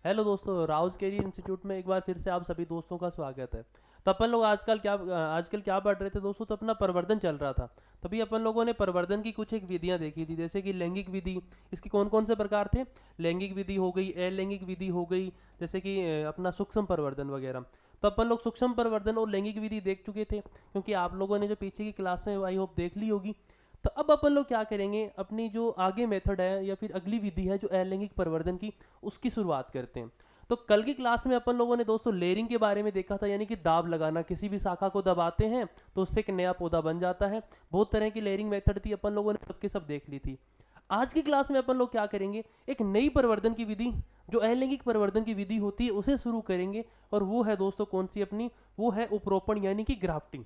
Hello दोस्तों, Rouse career institute में एक बार फिर से आप सभी दोस्तों का स्वागत है। तो अपन लोग आजकल क्या पढ़ रहे थे दोस्तों, तो अपना प्रवर्धन चल रहा था। तभी अपन लोगों ने प्रवर्धन की कुछ एक विधियां देखी थी, जैसे कि लैंगिक विधि। इसके कौन कौन से प्रकार थे? लैंगिक विधि हो गई, अलैंगिक विधि हो गई, जैसे कि अपना सूक्ष्म प्रवर्धन वगैरह। तो अपन लोग सूक्ष्म प्रवर्धन और लैंगिक विधि देख चुके थे, क्योंकि आप लोगों ने जो पीछे की क्लास में आई होप देख ली होगी। तो अब अपन लोग क्या करेंगे, अपनी जो आगे मेथड है या फिर अगली विधि है जो अलैंगिक प्रवर्धन की, उसकी शुरुआत करते हैं। तो कल की क्लास में अपन लोगों ने दोस्तों लेयरिंग के बारे में देखा था, यानी कि दाब लगाना। किसी भी शाखा को दबाते हैं तो उससे एक नया पौधा बन जाता है। बहुत तरह की लेयरिंग मेथड थी, अपन लोगों ने सबके सब देख ली थी। आज की क्लास में अपन लोग क्या करेंगे, एक नई प्रवर्धन की विधि जो अलैंगिक प्रवर्धन की विधि होती है उसे शुरू करेंगे। और वो है दोस्तों कौन सी अपनी, वो है उपरोपण यानी कि ग्राफ्टिंग।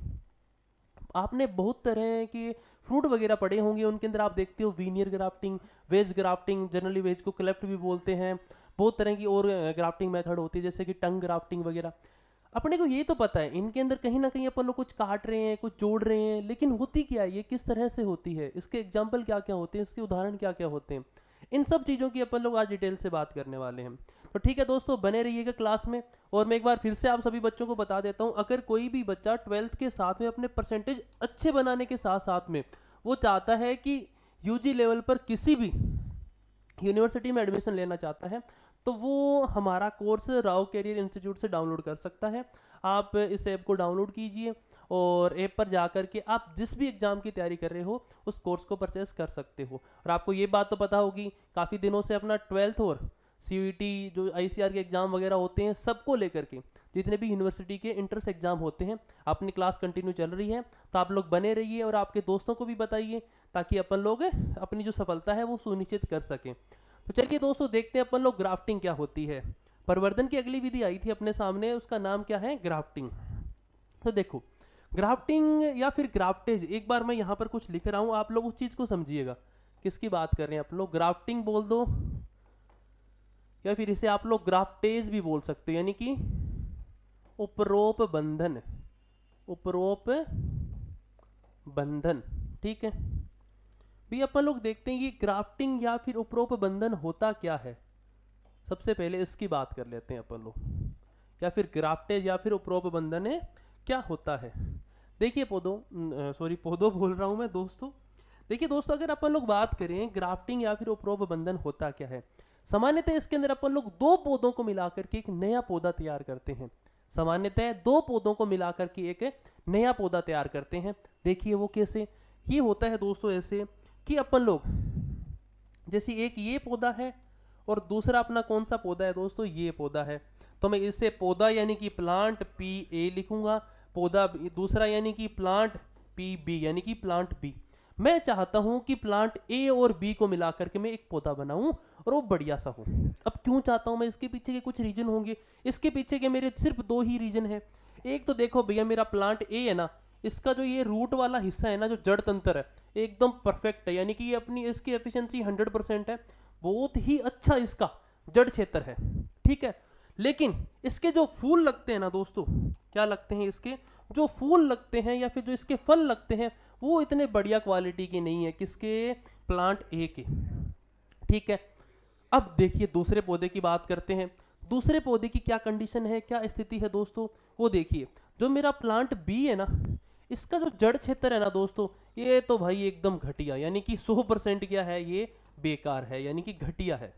आपने बहुत तरह के फ्रूट वगैरह पढ़े होंगे, उनके अंदर आप देखते हो veneer grafting, wedge grafting, generally wedge को क्लेफ्ट भी बोलते हैं। बहुत तरह की और ग्राफ्टिंग मेथड होती है, जैसे कि टंग ग्राफ्टिंग वगैरह। अपने को ये तो पता है इनके अंदर कहीं ना कहीं अपन लोग कुछ काट रहे हैं, कुछ जोड़ रहे हैं, लेकिन होती क्या है, ये किस तरह से होती है, इसके एग्जाम्पल क्या क्या होते हैं, इसके उदाहरण क्या क्या होते हैं, इन सब चीज़ों की अपन लोग आज डिटेल से बात करने वाले हैं। तो ठीक है दोस्तों, बने रहिएगा क्लास में। और मैं एक बार फिर से आप सभी बच्चों को बता देता हूँ, अगर कोई भी बच्चा 12th के साथ में अपने परसेंटेज अच्छे बनाने के साथ साथ में वो चाहता है कि यूजी लेवल पर किसी भी यूनिवर्सिटी में एडमिशन लेना चाहता है, तो वो हमारा कोर्स राव कैरियर इंस्टीट्यूट से डाउनलोड कर सकता है। आप इस ऐप को डाउनलोड कीजिए और ऐप पर जा कर के आप जिस भी एग्जाम की तैयारी कर रहे हो उस कोर्स को परचेस कर सकते हो। और आपको ये बात तो पता होगी, काफ़ी दिनों से अपना 12th और सीयूईटी जो आईसीआर के एग्जाम वगैरह होते हैं, सबको लेकर के जितने भी यूनिवर्सिटी के इंट्रेंस एग्जाम होते हैं, अपनी क्लास कंटिन्यू चल रही है। तो आप लोग बने रहिए और आपके दोस्तों को भी बताइए, ताकि अपन लोग अपनी जो सफलता है वो सुनिश्चित कर सकें। तो चलिए दोस्तों, देखते हैं अपन लोग ग्राफ्टिंग क्या होती है। प्रवर्धन की अगली विधि आई थी अपने सामने, उसका नाम क्या है, ग्राफ्टिंग। तो देखो, ग्राफ्टिंग या फिर ग्राफ्टेज, एक बार मैं यहाँ पर कुछ लिख रहा हूँ, आप लोग उस चीज़ को समझिएगा किसकी बात कर रहे हैं। आप लोग ग्राफ्टिंग बोल दो, या फिर इसे आप लोग ग्राफ्टेज भी बोल सकते हो, यानी कि उपरोप बंधन, उपरोप बंधन। ठीक है भी, अपन लोग देखते हैं कि ग्राफ्टिंग या फिर उपरोप बंधन होता क्या है। सबसे पहले इसकी बात कर लेते हैं अपन लोग, या फिर ग्राफ्टेज या फिर उपरोप बंधन है क्या होता है। देखिए पौधों बोल रहा हूं मैं दोस्तों। देखिए दोस्तों, अगर अपन लोग बात करें ग्राफ्टिंग या फिर उपरोप बंधन होता क्या है, सामान्यतः इसके अंदर अपन लोग दो पौधों को मिलाकर के एक नया पौधा तैयार करते हैं। सामान्यतः दो पौधों को मिलाकर के एक नया पौधा तैयार करते हैं। देखिए वो कैसे, ये होता है दोस्तों ऐसे कि अपन लोग, जैसे एक ये पौधा है और दूसरा अपना कौन सा पौधा है दोस्तों, ये पौधा है। तो मैं इससे पौधा यानी कि प्लांट पी ए लिखूंगा, पौधा दूसरा यानी कि प्लांट पी बी यानी कि प्लांट बी। मैं चाहता हूं कि प्लांट ए और बी को मिलाकर के मैं एक पौधा बनाऊं और वो बढ़िया सा हो। अब क्यों चाहता हूं मैं, इसके पीछे के कुछ रीजन होंगे। इसके पीछे के मेरे सिर्फ दो ही रीजन है। एक तो देखो भैया, मेरा प्लांट ए है ना, इसका जो ये रूट वाला हिस्सा है ना, जो जड़ तंत्र है, एकदम परफेक्ट है, यानी कि ये अपनी इसकी एफिशिएंसी 100% है। बहुत ही अच्छा इसका जड़ क्षेत्र है। ठीक है, लेकिन इसके जो फूल लगते हैं ना दोस्तों, क्या लगते हैं, इसके जो फूल लगते हैं या फिर जो इसके फल लगते हैं, वो इतने बढ़िया क्वालिटी के नहीं है, किसके, प्लांट ए के। ठीक है, अब देखिए दूसरे पौधे की बात करते हैं। दूसरे पौधे की क्या कंडीशन है, क्या स्थिति है दोस्तों, वो देखिए। जो मेरा प्लांट बी है ना, इसका जो जड़ क्षेत्र है ना दोस्तों, ये तो भाई एकदम घटिया, यानी कि 100% क्या है, ये बेकार है, यानी कि घटिया है।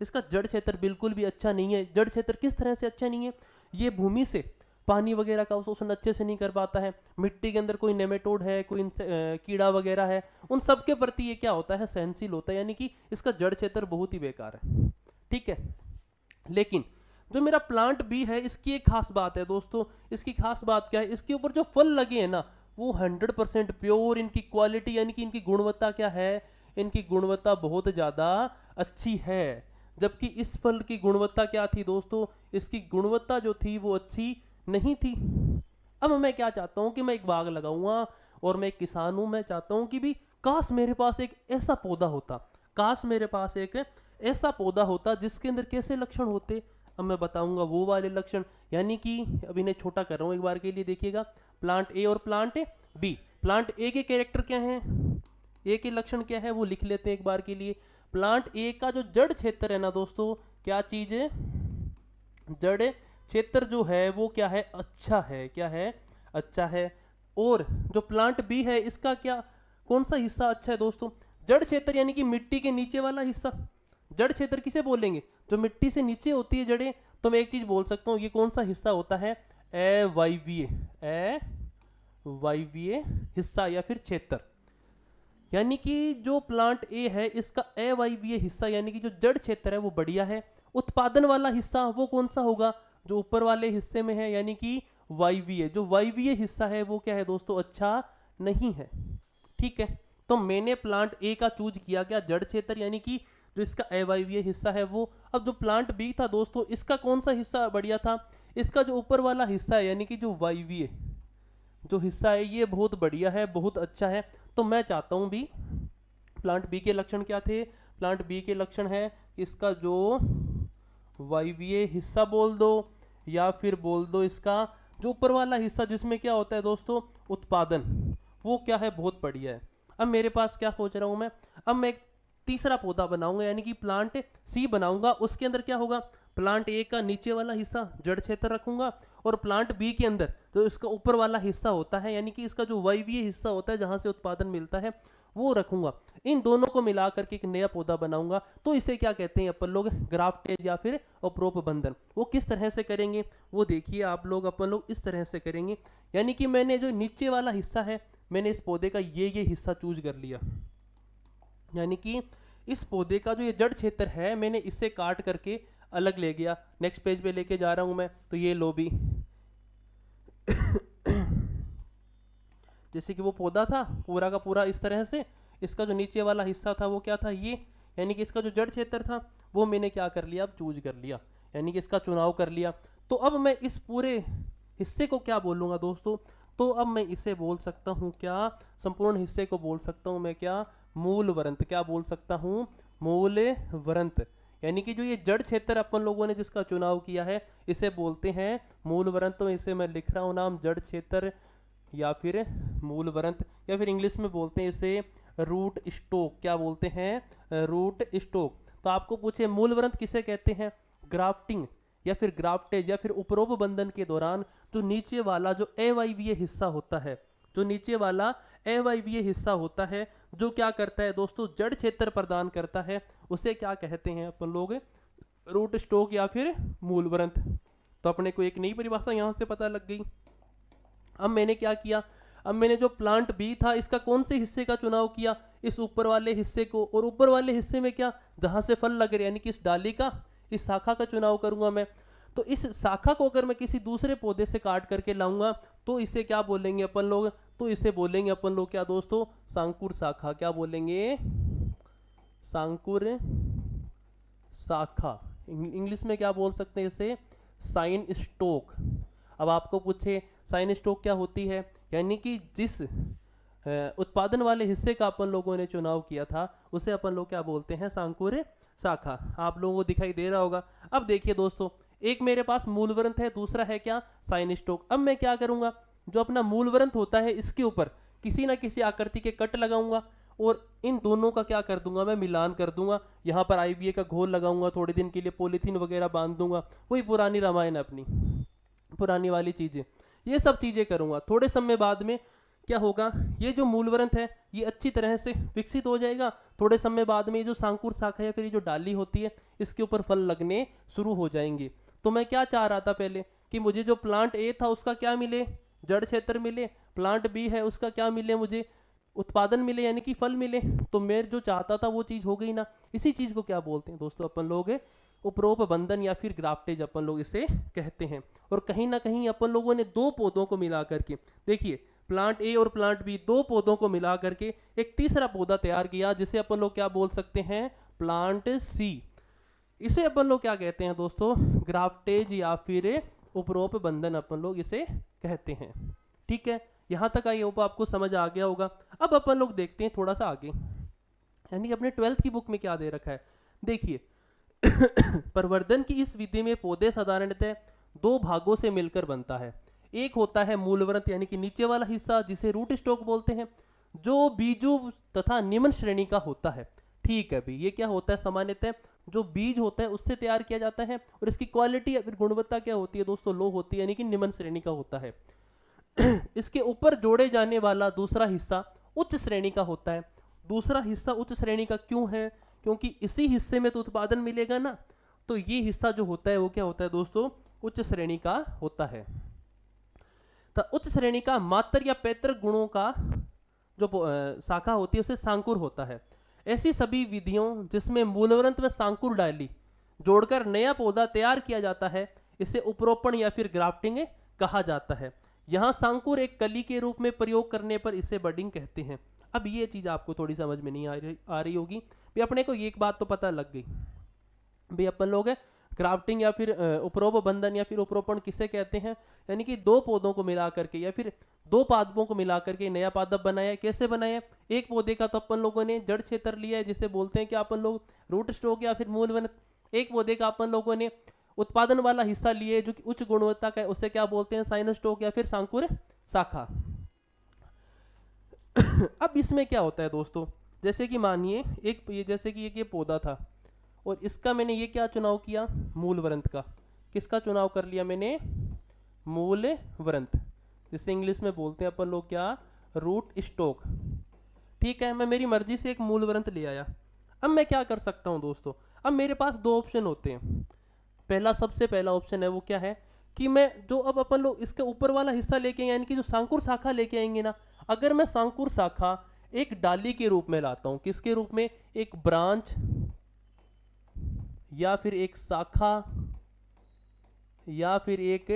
इसका जड़ क्षेत्र बिल्कुल भी अच्छा नहीं है। जड़ क्षेत्र किस तरह से अच्छा नहीं है, ये भूमि से पानी वगैरह का शोषण अच्छे से नहीं कर पाता है। मिट्टी के अंदर कोई नेमेटोड है, कोई कीड़ा वगैरह है, उन सब के प्रति ये क्या होता है, सहनशील होता है, यानी कि इसका जड़ क्षेत्र बहुत ही बेकार है। ठीक है, लेकिन जो मेरा प्लांट बी है, इसकी एक खास बात है दोस्तों। इसकी खास बात क्या है, इसके ऊपर जो फल लगे हैं ना, वो 100% प्योर, इनकी क्वालिटी यानी कि इनकी गुणवत्ता क्या है, इनकी गुणवत्ता बहुत ज़्यादा अच्छी है। जबकि इस फल की गुणवत्ता क्या थी दोस्तों, इसकी गुणवत्ता जो थी वो अच्छी नहीं थी। अब मैं क्या चाहता हूँ कि मैं एक बाग लगाऊंगा और मैं एक किसान हूँ, मैं चाहता हूँ कि भी काश मेरे पास एक ऐसा पौधा होता, काश मेरे पास एक ऐसा पौधा होता जिसके अंदर कैसे लक्षण होते। अब मैं बताऊंगा वो वाले लक्षण, यानी कि अब इन्हें छोटा कर रहा हूँ एक बार के लिए, देखिएगा। प्लांट ए और प्लांट बी, प्लांट ए के कैरेक्टर क्या हैं, ए के लक्षण क्या है, वो लिख लेते हैं एक बार के लिए। प्लांट ए का जो जड़ क्षेत्र है ना दोस्तों, क्या चीज है, जड़ क्षेत्र जो है वो क्या है, अच्छा है, क्या है, अच्छा है। और जो प्लांट बी है इसका क्या, कौन सा हिस्सा अच्छा है दोस्तों, जड़ क्षेत्र यानी कि मिट्टी के नीचे वाला हिस्सा। जड़ क्षेत्र किसे बोलेंगे, जो मिट्टी से नीचे होती है जड़ें। तो मैं एक चीज बोल सकता हूँ, ये कौन सा हिस्सा होता है, अवायवीय हिस्सा या फिर क्षेत्र। यानी कि जो प्लांट ए है इसका अवायवीय हिस्सा यानी कि जो जड़ क्षेत्र है वो बढ़िया है। उत्पादन वाला हिस्सा वो कौन सा होगा, जो ऊपर वाले हिस्से में है, यानी कि वायवीय। जो वायवीय हिस्सा है वो क्या है दोस्तों, अच्छा नहीं है। ठीक है, तो मैंने प्लांट ए का चूज किया, क्या, जड़ क्षेत्र यानी कि जो इसका अवायवीय हिस्सा है वो। अब जो प्लांट बी था दोस्तों, इसका कौन सा हिस्सा बढ़िया था, इसका जो ऊपर वाला हिस्सा है यानी कि जो वायवीय जो हिस्सा है ये बहुत बढ़िया है, बहुत अच्छा है। तो मैं चाहता हूं भी, प्लांट बी के लक्षण क्या थे, प्लांट बी के लक्षण है इसका जो वायवीय हिस्सा बोल दो, या फिर बोल दो इसका जो ऊपर वाला हिस्सा जिसमें क्या होता है दोस्तों, उत्पादन, वो क्या है, बहुत बढ़िया है। अब मेरे पास क्या सोच रहा हूं मैं, अब मैं एक तीसरा पौधा बनाऊंगा यानी कि प्लांट सी बनाऊंगा। उसके अंदर क्या होगा, प्लांट ए का नीचे वाला हिस्सा जड़ क्षेत्र रखूंगा, और प्लांट बी के अंदर जो इसका ऊपर वाला हिस्सा होता है यानी कि इसका जो वायवीय हिस्सा होता है जहां से उत्पादन मिलता है वो रखूंगा। इन दोनों को मिला करके एक नया पौधा बनाऊंगा। तो इसे क्या कहते हैं अपन लोग, ग्राफ्टेज या फिर उपरोप बंधन। वो किस तरह से करेंगे वो देखिए आप लोग, अपन लोग इस तरह से करेंगे। यानी कि मैंने जो नीचे वाला हिस्सा है, मैंने इस पौधे का ये हिस्सा चूज कर लिया, यानी कि इस पौधे का जो ये जड़ क्षेत्र है मैंने इसे काट करके अलग ले गया। नेक्स्ट पेज पे लेके जा रहा हूं मैं, तो ये लो भी जैसे कि वो पौधा था पूरा का पूरा इस तरह से, इसका जो नीचे वाला हिस्सा था वो क्या था, ये, यानी कि इसका जो जड़ क्षेत्र था वो मैंने क्या कर लिया, अब चूज कर लिया, यानी कि इसका चुनाव कर लिया। तो अब मैं इस पूरे हिस्से को क्या बोलूंगा दोस्तों, तो अब मैं इसे बोल सकता हूं क्या, संपूर्ण हिस्से को बोल सकता हूं मैं क्या, मूल वरंत। क्या बोल सकता हूं, मूल वरंत। यानी कि जो ये जड़ क्षेत्र अपन लोगों ने जिसका चुनाव किया है इसे बोलते हैं मूल वरंत। तो इसे मैं लिख रहा हूं नाम जड़ क्षेत्र या फिर मूल वरंत, या फिर इंग्लिश में बोलते हैं इसे रूट स्टोक। क्या बोलते हैं, रूट स्टोक। तो आपको पूछे मूल वरंत किसे कहते हैं, ग्राफ्टिंग या फिर ग्राफ्टेज या फिर उपरोप बंधन के दौरान जो नीचे वाला जो अवायवीय हिस्सा होता है, जो नीचे वाला अवायवीय हिस्सा होता है जो क्या करता है दोस्तों, जड़ क्षेत्र प्रदान करता है, उसे क्या कहते हैं अपन लोग, रूट स्टोक या फिर मूल वरंत। तो अपने को एक नई परिभाषा यहां से पता लग गई। अब मैंने क्या किया, अब मैंने जो प्लांट बी था इसका कौन से हिस्से का चुनाव किया, इस ऊपर वाले हिस्से को। और ऊपर वाले हिस्से में क्या, जहां से फल लग रहे यानी कि इस डाली का, इस शाखा का चुनाव करूंगा मैं। तो इस शाखा को अगर मैं किसी दूसरे पौधे से काट करके लाऊंगा तो इसे क्या बोलेंगे अपन लोग, तो इसे बोलेंगे अपन लोग क्या दोस्तों, सांकुर शाखा। क्या बोलेंगे, सांकुर शाखा। इंग्लिश में क्या बोल सकते हैं इसे, साइन स्टोक। अब आपको पूछे साइन स्टोक क्या होती है, यानी कि जिस उत्पादन वाले हिस्से का अपन लोगों ने चुनाव किया था उसे अपन लोग क्या बोलते हैं, सांकुर शाखा। आप लोगों को दिखाई दे रहा होगा। अब देखिए दोस्तों, एक मेरे पास मूल वरंत है, दूसरा है क्या, साइन स्टोक। अब मैं क्या करूंगा, जो अपना मूल वरंत होता है इसके ऊपर किसी ना किसी आकृति के कट लगाऊंगा और इन दोनों का क्या कर दूंगा, मैं मिलान कर दूंगा। यहाँ पर आईबीए का घोल लगाऊंगा, थोड़े दिन के लिए पॉलीथीन वगैरह बांध दूंगा, वही पुरानी रामायण अपनी पुरानी वाली चीजें, ये सब चीजें करूंगा। थोड़े समय बाद में क्या होगा, ये जो मूलवरंत है ये अच्छी तरह से विकसित हो जाएगा। थोड़े समय बाद में ये जो सांकुर शाखा या फिर ये जो डाली होती है इसके ऊपर फल लगने शुरू हो जाएंगे। तो मैं क्या चाह रहा था पहले, कि मुझे जो प्लांट ए था उसका क्या मिले, जड़ क्षेत्र मिले, प्लांट बी है उसका क्या मिले, मुझे उत्पादन मिले यानी कि फल मिले। तो मैं जो चाहता था वो चीज हो गई ना। इसी चीज को क्या बोलते हैं दोस्तों अपन लोग, उपरोप बंधन या फिर ग्राफ्टेज अपन लोग इसे कहते हैं। और कहीं ना कहीं अपन लोगों ने दो पौधों को मिला करके, देखिए प्लांट ए और प्लांट बी, दो पौधों को मिला करके एक तीसरा पौधा तैयार किया जिसे अपन लोग क्या बोल सकते हैं, प्लांट सी। इसे अपन लोग क्या कहते हैं दोस्तों, ग्राफ्टेज या फिर उपरोप बंधन अपन लोग इसे कहते हैं। ठीक है, यहां तक आई होप आपको समझ आ गया होगा। अब अपन लोग देखते हैं थोड़ा सा आगे, यानी कि अपने 12th की बुक में क्या दे रखा है। देखिए प्रवर्धन की इस विधि में पौधे साधारणतः दो भागों से मिलकर बनता है। एक होता है मूलवृंत यानी कि नीचे वाला हिस्सा जिसे रूट स्टॉक बोलते हैं, जो बीजू तथा निम्न श्रेणी का होता है। ठीक है भाई, ये क्या होता है, सामान्यतः जो बीज होता है उससे तैयार किया जाता है, और इसकी क्वालिटी या फिर गुणवत्ता क्या होती है दोस्तों, लो होती है, यानी कि निम्न श्रेणी का होता है। इसके ऊपर जोड़े जाने वाला दूसरा हिस्सा उच्च श्रेणी का होता है। दूसरा हिस्सा उच्च श्रेणी का क्यों है? क्योंकि इसी हिस्से में तो उत्पादन मिलेगा ना, तो ये हिस्सा जो होता है वो क्या होता है दोस्तों, उच्च श्रेणी का होता है। तो उच्च श्रेणी का मात्र या पैतृक गुणों का जो शाखा होती है उसे सांकुर होता है। ऐसी सभी विधियों जिसमें मूलवंत व सांकुर डाली जोड़कर नया पौधा तैयार किया जाता है, इसे उपरोपण या फिर ग्राफ्टिंग कहा जाता है। यहाँ सांकुर एक कली के रूप में प्रयोग करने पर इसे बडिंग कहते हैं। अब ये चीज आपको थोड़ी समझ में नहीं आ रही होगी भी, अपने को ये एक बात तो पता लग गई भी, अपन लोग ग्राफ्टिंग या फिर उपरोप बंधन या फिर उपरोपण किसे कहते हैं, यानी कि दो पौधों को मिला करके या फिर दो पादपों को मिला करके नया पादप बनाया है। कैसे बनाया? एक पौधे का तो अपन लोगों ने जड़ क्षेत्र लिया है, जिसे बोलते हैं कि अपन लोग रूट स्टॉक या फिर मूलवन। एक पौधे का अपन लोगों ने उत्पादन वाला हिस्सा लिए जो कि उच्च गुणवत्ता का है, उसे क्या बोलते हैं, साइनस स्टॉक या फिर सांकुर शाखा। अब इसमें क्या होता है दोस्तों, जैसे कि मानिए एक जैसे कि एक ये पौधा था और इसका मैंने ये क्या चुनाव किया, मूल व्रंत का। किसका चुनाव कर लिया मैंने? मूल व्रंत, जिसे इंग्लिश में बोलते हैं अपन लोग क्या, रूट स्टॉक। ठीक है, मैं मेरी मर्जी से एक मूल व्रंत ले आया। अब मैं क्या कर सकता हूं दोस्तों, अब मेरे पास दो ऑप्शन होते हैं। सबसे पहला ऑप्शन है वो क्या है कि मैं जो अब अपन लोग इसके ऊपर वाला हिस्सा लेके यानी कि जो सांकुर शाखा लेके आएंगे ना, अगर मैं सांकुर शाखा एक डाली के रूप में लाता हूं, किसके रूप में, एक ब्रांच या फिर एक शाखा या फिर एक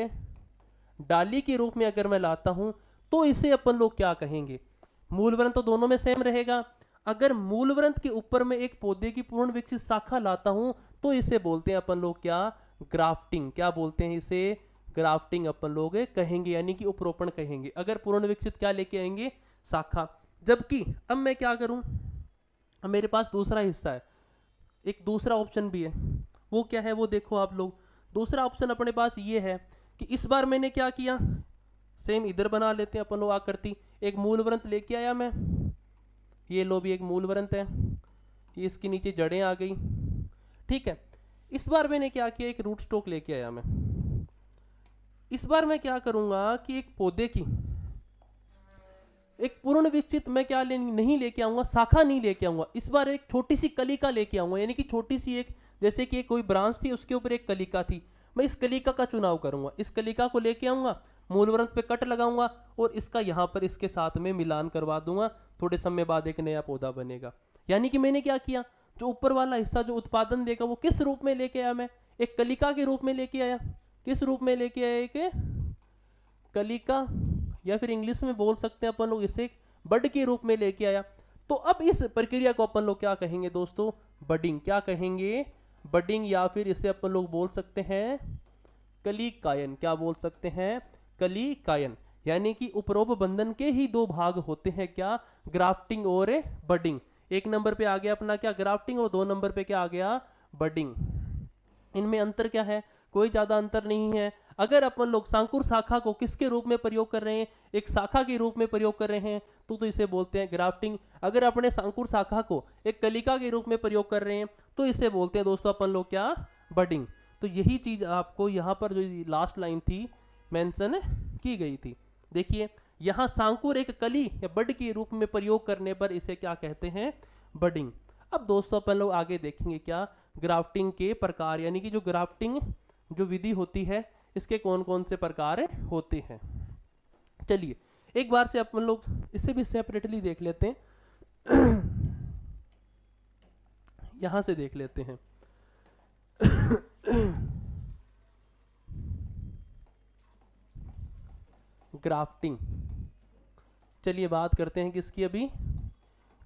डाली के रूप में अगर मैं लाता हूं, तो इसे अपन लोग क्या कहेंगे, मूलवृंत तो दोनों में सेम रहेगा। अगर मूलवृंत के ऊपर में एक पौधे की पूर्ण विकसित शाखा लाता हूं, तो इसे बोलते हैं अपन लोग क्या, ग्राफ्टिंग। क्या बोलते हैं इसे, ग्राफ्टिंग अपन लोग कहेंगे, यानी कि उपरोपण कहेंगे। अगर पूर्ण विकसित क्या लेके आएंगे, शाखा। जबकि अब मैं क्या करूं, अब मेरे पास दूसरा हिस्सा है, एक दूसरा ऑप्शन भी है। वो क्या है, वो देखो आप लोग। दूसरा ऑप्शन अपने पास ये है कि इस बार मैंने क्या किया, सेम इधर बना लेते हैं अपन लोग आकृति। एक मूल व्रंत लेके आया मैं, ये लो भी एक मूल व्रंत है, ये इसके नीचे जड़ें आ गई। ठीक है, इस बार मैंने क्या किया, एक रूट स्टॉक लेके आया मैं। इस बार मैं क्या करूंगा कि एक पौधे की एक पूर्ण विकसित मैं क्या नहीं लेके आऊंगा, शाखा नहीं लेके आऊंगा। इस बार एक छोटी सी कलिका लेके आऊंगा, यानी कि छोटी सी एक, जैसे कि कोई ब्रांच थी उसके ऊपर एक कलिका थी, मैं इस कलिका का चुनाव करूंगा। इस कलिका को लेके आऊंगा, मूल व्रंत पे कट लगाऊंगा और इसका यहाँ पर इसके साथ में मिलान करवा दूंगा। थोड़े समय बाद एक नया पौधा बनेगा। यानी कि मैंने क्या किया, जो ऊपर वाला हिस्सा जो उत्पादन देगा वो किस रूप में लेके आया, मैं एक कलिका के रूप में लेके आया। किस रूप में लेके आया, एक कलिका, या फिर इंग्लिश में बोल सकते हैं अपन लोग इसे बड के रूप में लेके आया। तो अब इस प्रक्रिया को अपन लोग क्या कहेंगे दोस्तों, बडिंग। क्या कहेंगे, बडिंग, या फिर इसे अपन लोग बोल सकते हैं कलिकायन। क्या बोल सकते हैं, कलिकायन। यानी कि उपरोप बंधन के ही दो भाग होते हैं, क्या, ग्राफ्टिंग और बडिंग। एक नंबर पे आ गया अपना क्या, ग्राफ्टिंग, और दो नंबर पे क्या आ गया, बडिंग। इनमें अंतर क्या है, कोई ज्यादा अंतर नहीं है। अगर अपन लोग सांकुर शाखा को किसके रूप में प्रयोग कर रहे हैं, एक शाखा के रूप में प्रयोग कर रहे हैं, तो इसे बोलते हैं ग्राफ्टिंग। अगर अपने सांकुर शाखा को एक कलिका के रूप में प्रयोग कर रहे हैं, तो इसे बोलते हैं दोस्तों अपन लोग क्या, बडिंग। तो यही चीज आपको यहाँ पर जो लास्ट लाइन थी मेंशन की गई थी। देखिए यहाँ सांकुर एक कली या बड के रूप में प्रयोग करने पर इसे क्या कहते हैं, बडिंग। अब दोस्तों अपन लोग आगे देखेंगे क्या, ग्राफ्टिंग के प्रकार, यानी कि जो ग्राफ्टिंग जो विधि होती है इसके कौन कौन से प्रकार होते हैं। चलिए एक बार से अपन लोग इसे भी सेपरेटली देख लेते हैं। यहां से देख लेते हैं। ग्राफ्टिंग, चलिए बात करते हैं किसकी, अभी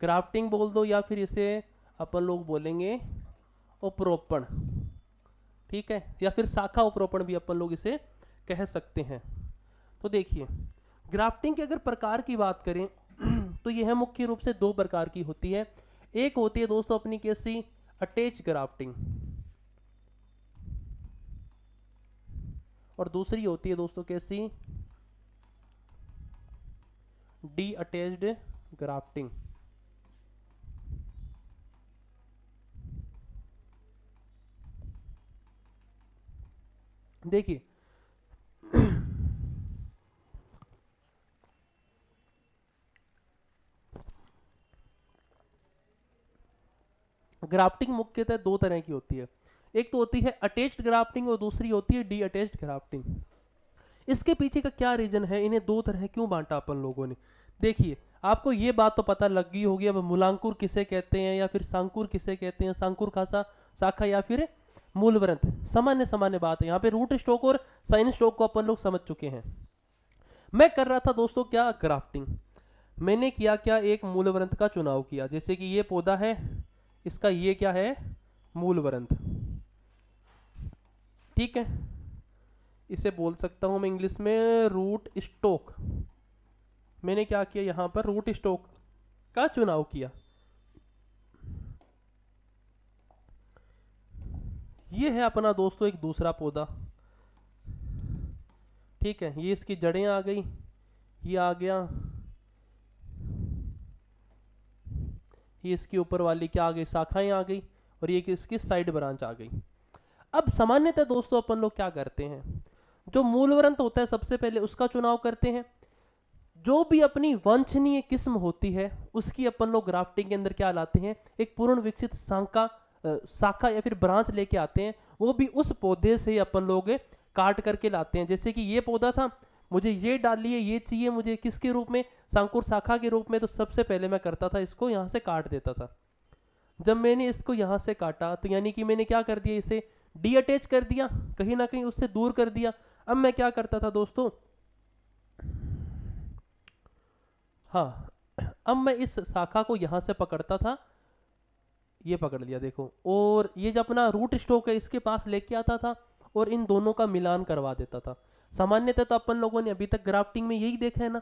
ग्राफ्टिंग बोल दो या फिर इसे अपन लोग बोलेंगे उपरोपण। ठीक है, या फिर शाखा उपरोपण भी अपन लोग इसे कह सकते हैं। तो देखिए ग्राफ्टिंग के अगर प्रकार की बात करें तो यह मुख्य रूप से दो प्रकार की होती है। एक होती है दोस्तों अपनी कैसी, अटैच ग्राफ्टिंग, और दूसरी होती है दोस्तों कैसी, डी अटैच्ड ग्राफ्टिंग। देखिए ग्राफ्टिंग मुख्यतः दो तरह की होती है, एक तो होती है अटैच्ड ग्राफ्टिंग और दूसरी होती है डी अटैच्ड ग्राफ्टिंग। इसके पीछे का क्या रीजन है, इन्हें दो तरह क्यों बांटा अपन लोगों ने? देखिए आपको ये बात तो पता लग गई होगी अब मूलांकुर किसे कहते हैं या फिर सांकुर किसे कहते हैं, सांकुर खासा शाखा या फिर मूल व्रंथ, सामान्य सामान्य बात है। यहाँ पे रूट स्ट्रोक और साइन स्ट्रोक को अपन लोग समझ चुके हैं। मैं कर रहा था दोस्तों क्या, ग्राफ्टिंग। मैंने किया क्या, एक मूल व्रंथ का चुनाव किया, जैसे कि ये पौधा है, इसका ये क्या है, मूल व्रंथ, ठीक है। इसे बोल सकता हूं मैं इंग्लिश में रूट स्टोक। मैंने क्या किया, यहां पर रूट स्टोक का चुनाव किया। ये है अपना दोस्तों एक दूसरा पौधा, ठीक है। ये इसकी जड़ें आ गई, ये आ गया, ये इसकी ऊपर वाली क्या आ गई, शाखाएं आ गई, और ये इसकी साइड ब्रांच आ गई। अब सामान्यतः दोस्तों अपन लोग क्या करते हैं, जो मूल व्रंत होता है सबसे पहले उसका चुनाव करते हैं। जो भी अपनी वांछनीय किस्म होती है उसकी अपन लोग ग्राफ्टिंग के अंदर क्या लाते हैं, एक पूर्ण विकसित शाखा या फिर ब्रांच लेके आते हैं, वो भी उस पौधे से अपन लोग काट करके लाते हैं। जैसे कि ये पौधा था, मुझे ये डालिए, ये चाहिए मुझे किसके रूप में, सांकुर शाखा के रूप में, तो सबसे पहले मैं करता था इसको यहाँ से काट देता था। जब मैंने इसको यहाँ से काटा तो यानी कि मैंने क्या कर दिया, इसे डी अटैच कर दिया, कहीं ना कहीं उससे दूर कर दिया। अब मैं क्या करता था दोस्तों, हाँ, अब मैं इस शाखा को यहां से पकड़ता था, ये पकड़ लिया देखो, और ये जो अपना रूट स्टॉक है इसके पास लेके आता था और इन दोनों का मिलान करवा देता था। सामान्यतः तो अपन लोगों ने अभी तक ग्राफ्टिंग में यही देखा है ना,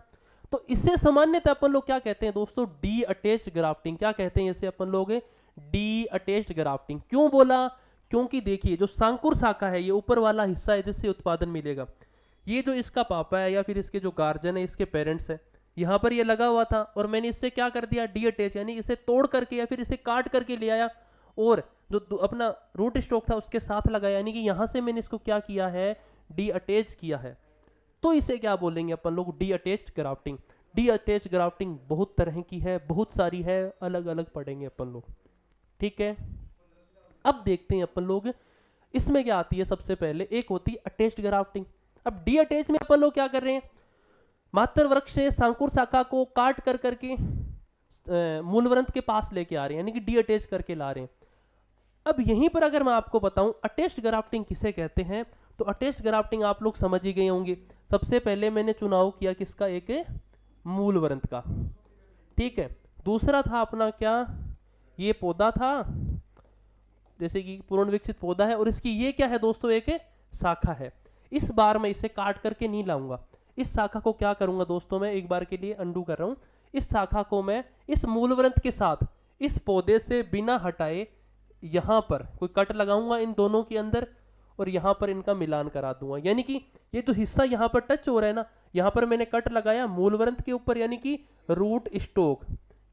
तो इससे सामान्यतः अपन लोग क्या कहते हैं दोस्तों, डी अटैच्ड ग्राफ्टिंग। क्या कहते हैं इसे अपन लोग, डी अटैच्ड ग्राफ्टिंग। क्यों बोला, क्योंकि देखिए जो सांकुर शाखा है, ये ऊपर वाला हिस्सा है जिससे उत्पादन मिलेगा, ये जो इसका पापा है या फिर इसके जो गार्जियन है, इसके पेरेंट्स है, यहाँ पर ये लगा हुआ था, और मैंने इससे क्या कर दिया, डी अटैच, यानी इसे तोड़ करके या फिर इसे काट करके ले आया और जो अपना रूट स्टॉक था उसके साथ लगाया, यानी कि यहां से मैंने इसको क्या किया है, डी अटैच किया है। तो इसे क्या बोलेंगे अपन लोग, D attached grafting. D attached grafting बहुत तरह की है, बहुत सारी है, अलग अलग पढ़ेंगे अपन लोग, ठीक है। अब देखते हैं अपन लोग इसमें क्या आती है। सबसे पहले एक होती है अटैच्ड ग्राफ्टिंग। अब डी अटैच में अपन लोग क्या कर रहे हैं, मात्र वृक्ष से सांकुर शाखा को काट कर करके मूल व्रंथ के पास लेके आ रहे हैं, यानी कि डी अटैच करके ला रहे हैं। अब यहीं पर अगर मैं आपको बताऊं अटैच्ड ग्राफ्टिंग किसे कहते हैं, तो अटैच्ड ग्राफ्टिंग आप लोग समझ ही गए होंगे। सबसे पहले मैंने चुनाव किया किसका, एक मूल व्रंथ का, ठीक है। दूसरा था अपना क्या, ये पौधा था, जैसे कि पूर्ण विकसित पौधा है, और इसकी ये क्या है दोस्तों, एक शाखा है। इस बार मैं इसे काट करके नहीं लाऊंगा, इस शाखा को क्या करूंगा दोस्तों, मैं एक बार के लिए अंडू कर रहा हूं, इस शाखा को मैं इस मूल व्रंथ के साथ इस पौधे से बिना हटाए यहां पर कोई कट लगाऊंगा इन दोनों के अंदर, और यहां पर इनका मिलान करा दूंगा। यानी कि ये जो हिस्सा यहां पर टच हो रहा है ना, यहां पर मैंने कट लगाया मूल व्रंथ के ऊपर, यानी कि रूट स्टोक।